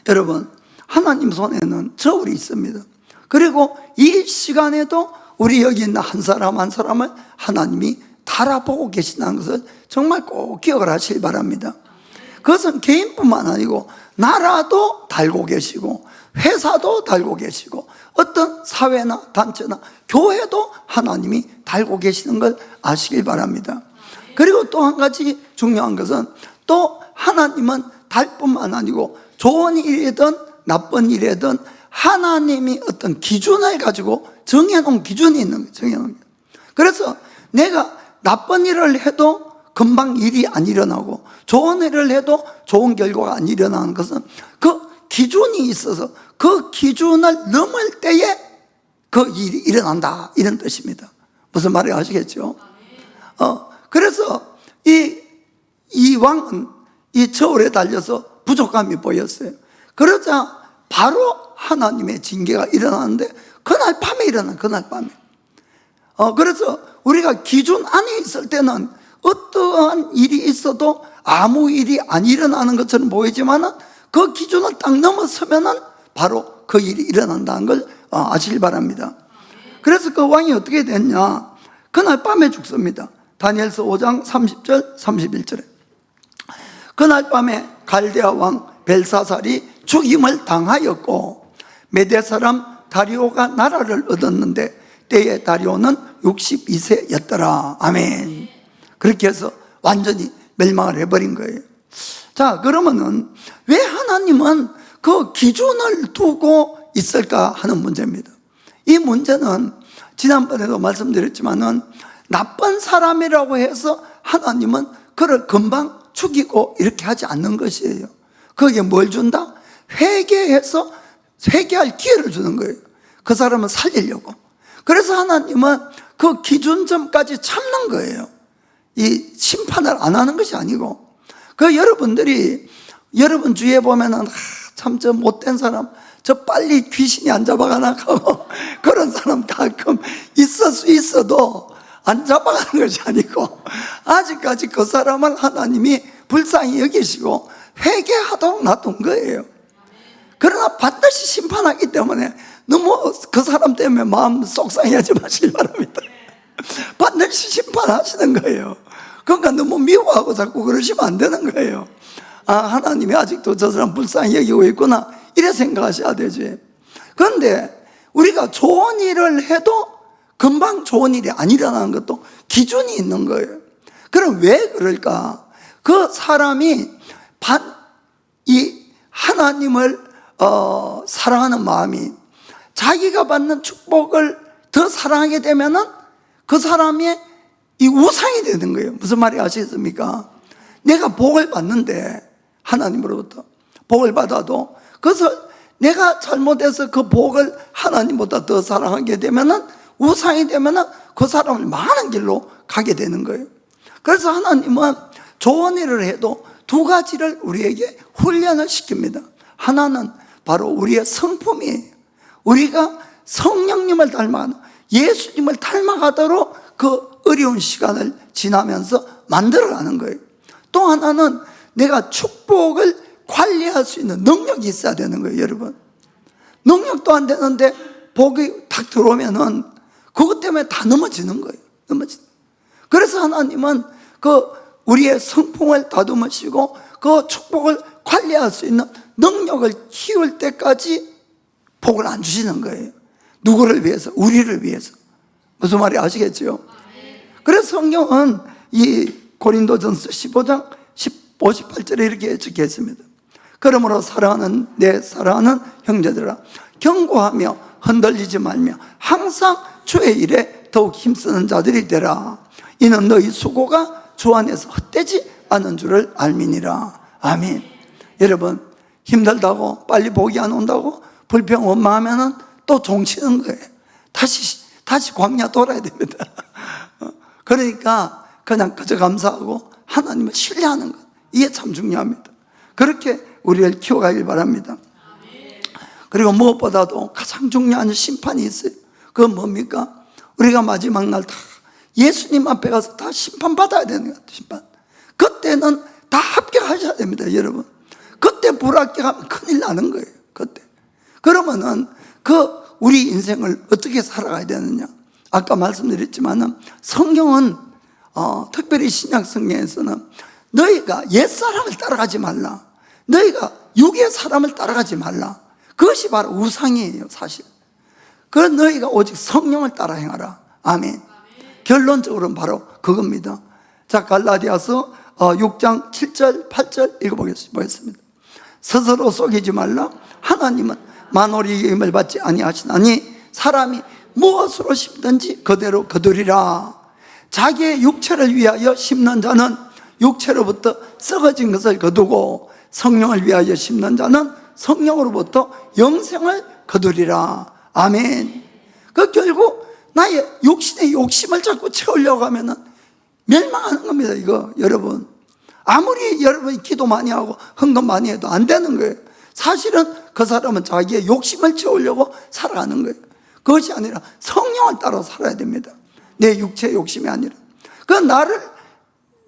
여러분, 하나님 손에는 저울이 있습니다. 그리고 이 시간에도 우리 여기 있는 한 사람 한 사람을 하나님이 달아보고 계신다는 것을 정말 꼭 기억을 하시기 바랍니다. 그것은 개인뿐만 아니고 나라도 달고 계시고 회사도 달고 계시고 어떤 사회나 단체나 교회도 하나님이 달고 계시는 걸 아시길 바랍니다. 그리고 또 한 가지 중요한 것은 또 하나님은 달 뿐만 아니고 좋은 일이든 나쁜 일이든 하나님이 어떤 기준을 가지고 정해놓은 기준이 있는 거예요. 정해놓은 게. 그래서 내가 나쁜 일을 해도 금방 일이 안 일어나고 좋은 일을 해도 좋은 결과가 안 일어나는 것은 그 기준이 있어서 그 기준을 넘을 때에 그 일이 일어난다, 이런 뜻입니다. 무슨 말인지 아시겠죠? 그래서 이 왕은 이 저울에 달려서 부족함이 보였어요. 그러자 바로 하나님의 징계가 일어나는데 그날 밤에 일어나, 그날 밤에. 그래서 우리가 기준 안에 있을 때는 어떠한 일이 있어도 아무 일이 안 일어나는 것처럼 보이지만 그 기준을 딱 넘어서면은 바로 그 일이 일어난다는 걸 아시길 바랍니다. 그래서 그 왕이 어떻게 됐냐? 그날 밤에 죽습니다. 다니엘서 5장 30절 31절에 그날 밤에 갈대아 왕 벨사살이 죽임을 당하였고 메대 사람 다리오가 나라를 얻었는데 때에 다리오는 62세였더라. 아멘. 그렇게 해서 완전히 멸망을 해버린 거예요. 자, 그러면은 왜 하나님은 그 기준을 두고 있을까 하는 문제입니다. 이 문제는 지난번에도 말씀드렸지만은 나쁜 사람이라고 해서 하나님은 그를 금방 죽이고 이렇게 하지 않는 것이에요. 거기에 뭘 준다? 회개해서 회개할 기회를 주는 거예요. 그 사람을 살리려고. 그래서 하나님은 그 기준점까지 참는 거예요. 이 심판을 안 하는 것이 아니고. 그 여러분들이 여러분 주위에 보면은 참 저 못된 사람, 저 빨리 귀신이 안 잡아가나 하고 그런 사람 가끔 있을 수 있어도 안 잡아가는 것이 아니고 아직까지 그 사람을 하나님이 불쌍히 여기시고 회개하도록 놔둔 거예요. 그러나 반드시 심판하기 때문에 너무 그 사람 때문에 마음 속상해하지 마시기 바랍니다. 반드시 심판하시는 거예요. 그러니까 너무 미워하고 자꾸 그러시면 안 되는 거예요. 아, 하나님이 아직도 저 사람 불쌍히 여기고 있구나 이래 생각하셔야 되지. 그런데 우리가 좋은 일을 해도 금방 좋은 일이 안 일어나는 것도 기준이 있는 거예요. 그럼 왜 그럴까? 그 사람이 이 하나님을 사랑하는 마음이 자기가 받는 축복을 더 사랑하게 되면은 그 사람의 이 우상이 되는 거예요. 무슨 말인지 아시겠습니까? 내가 복을 받는데 하나님으로부터 복을 받아도 그것을 내가 잘못해서 그 복을 하나님보다 더 사랑하게 되면은 우상이 되면은 그 사람을 많은 길로 가게 되는 거예요. 그래서 하나님은 좋은 일을 해도 두 가지를 우리에게 훈련을 시킵니다. 하나는 바로 우리의 성품이에요. 우리가 성령님을 닮아가는 예수님을 닮아가도록 그 어려운 시간을 지나면서 만들어가는 거예요. 또 하나는 내가 축복을 관리할 수 있는 능력이 있어야 되는 거예요, 여러분. 능력도 안 되는데 복이 탁 들어오면은 그것 때문에 다 넘어지는 거예요. 그래서 하나님은 그 우리의 성품을 다듬으시고 그 축복을 관리할 수 있는 능력을 키울 때까지 복을 안 주시는 거예요. 누구를 위해서? 우리를 위해서. 무슨 말인지 아시겠죠? 그래서 성경은 이 고린도전서 15장 58절에 이렇게 적혀 있습니다. 그러므로 사랑하는 내 사랑하는 형제들아 경고하며 흔들리지 말며 항상 주의 일에 더욱 힘쓰는 자들이 되라. 이는 너희 수고가 주 안에서 헛되지 않은 줄을 알미니라. 아멘. 여러분 힘들다고 빨리 복이 안 온다고 불평 원망하면은 또 종치는 거예요. 다시 광야 돌아야 됩니다. 그러니까 그냥 그저 감사하고 하나님을 신뢰하는 것, 이게 참 중요합니다. 그렇게 우리를 키워가길 바랍니다. 그리고 무엇보다도 가장 중요한 심판이 있어요. 그건 뭡니까? 우리가 마지막 날 다 예수님 앞에 가서 다 심판받아야 되는 것 같아요. 심판. 그때는 다 합격하셔야 됩니다, 여러분. 그때 불합격하면 큰일 나는 거예요. 그때. 그러면은 우리 인생을 어떻게 살아가야 되느냐? 아까 말씀드렸지만은 성경은 특별히 신약 성경에서는 너희가 옛사람을 따라가지 말라. 너희가 육의 사람을 따라가지 말라. 그것이 바로 우상이에요, 사실. 그 너희가 오직 성령을 따라 행하라. 아멘. 결론적으로는 바로 그겁니다. 자, 갈라디아서 6장 7절 8절 읽어보겠습니다. 스스로 속이지 말라. 하나님은 만월의 임을 받지 아니하시나니 사람이 무엇으로 심든지 그대로 거두리라. 자기의 육체를 위하여 심는 자는 육체로부터 썩어진 것을 거두고 성령을 위하여 심는 자는 성령으로부터 영생을 거두리라. 아멘. 그 결국 나의 육신의 욕심을 자꾸 채우려고 하면은 멸망하는 겁니다, 이거 여러분. 아무리 여러분이 기도 많이 하고 헌금 많이 해도 안 되는 거예요. 사실은 그 사람은 자기의 욕심을 채우려고 살아가는 거예요. 그것이 아니라 성령을 따라 살아야 됩니다. 내 육체의 욕심이 아니라. 그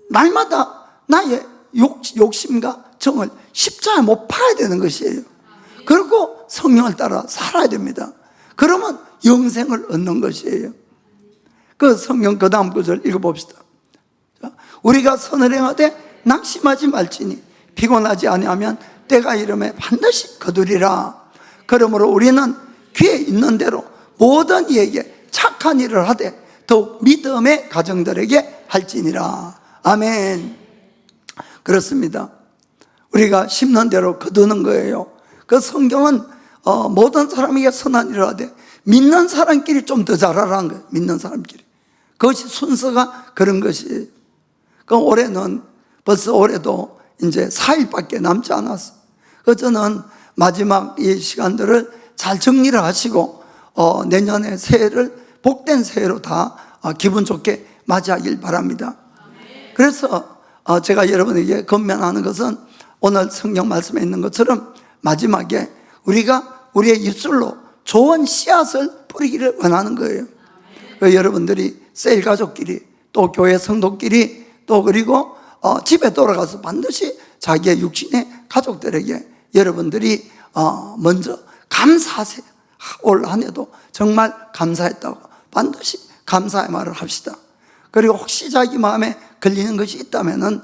날마다 나의 욕심과 정을 십자가에 못 박아야 되는 것이에요. 그리고 성령을 따라 살아야 됩니다. 그러면 영생을 얻는 것이에요. 그 성경 그 다음 구절 읽어봅시다. 자, 우리가 선을 행하되 낙심하지 말지니 피곤하지 아니하면 때가 이르매 반드시 거두리라. 그러므로 우리는 귀에 있는 대로 모든 이에게 착한 일을 하되 더욱 믿음의 가정들에게 할지니라. 아멘. 그렇습니다. 우리가 심는 대로 거두는 거예요. 그 성경은 모든 사람에게 선한 일을 하되 믿는 사람끼리 좀 더 잘하라는 거예요. 믿는 사람끼리. 그것이 순서가 그런 것이에요. 그 올해는 벌써 올해도 이제 4일밖에 남지 않았어요. 그래서 저는 마지막 이 시간들을 잘 정리를 하시고 내년에 새해를 복된 새해로 다 기분 좋게 맞이하길 바랍니다. 그래서 제가 여러분에게 권면하는 것은 오늘 성경 말씀에 있는 것처럼 마지막에 우리가 우리의 입술로 좋은 씨앗을 뿌리기를 원하는 거예요. 여러분들이 셀 가족끼리 또 교회 성도끼리 또 그리고 집에 돌아가서 반드시 자기의 육신의 가족들에게 여러분들이 먼저 감사하세요. 올 한 해도 정말 감사했다고 반드시 감사의 말을 합시다. 그리고 혹시 자기 마음에 걸리는 것이 있다면은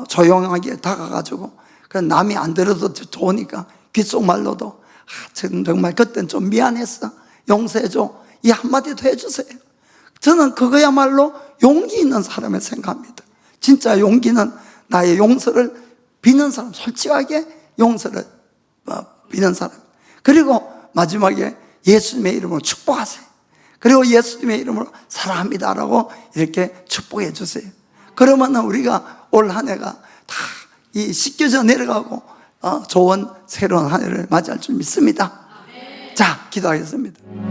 조용하게 다가가지고 남이 안 들어도 좋으니까 귓속말로도 정말 그땐 좀 미안했어, 용서해줘, 이 한마디도 해주세요. 저는 그거야말로 용기 있는 사람을 생각합니다. 진짜 용기는 나의 용서를 비는 사람, 솔직하게 용서를 비는 사람. 그리고 마지막에 예수님의 이름으로 축복하세요. 그리고 예수님의 이름으로 사랑합니다라고 이렇게 축복해 주세요. 그러면 우리가 올 한 해가 다 이 씻겨져 내려가고 좋은 새로운 한 해를 맞이할 줄 믿습니다. 자, 기도하겠습니다.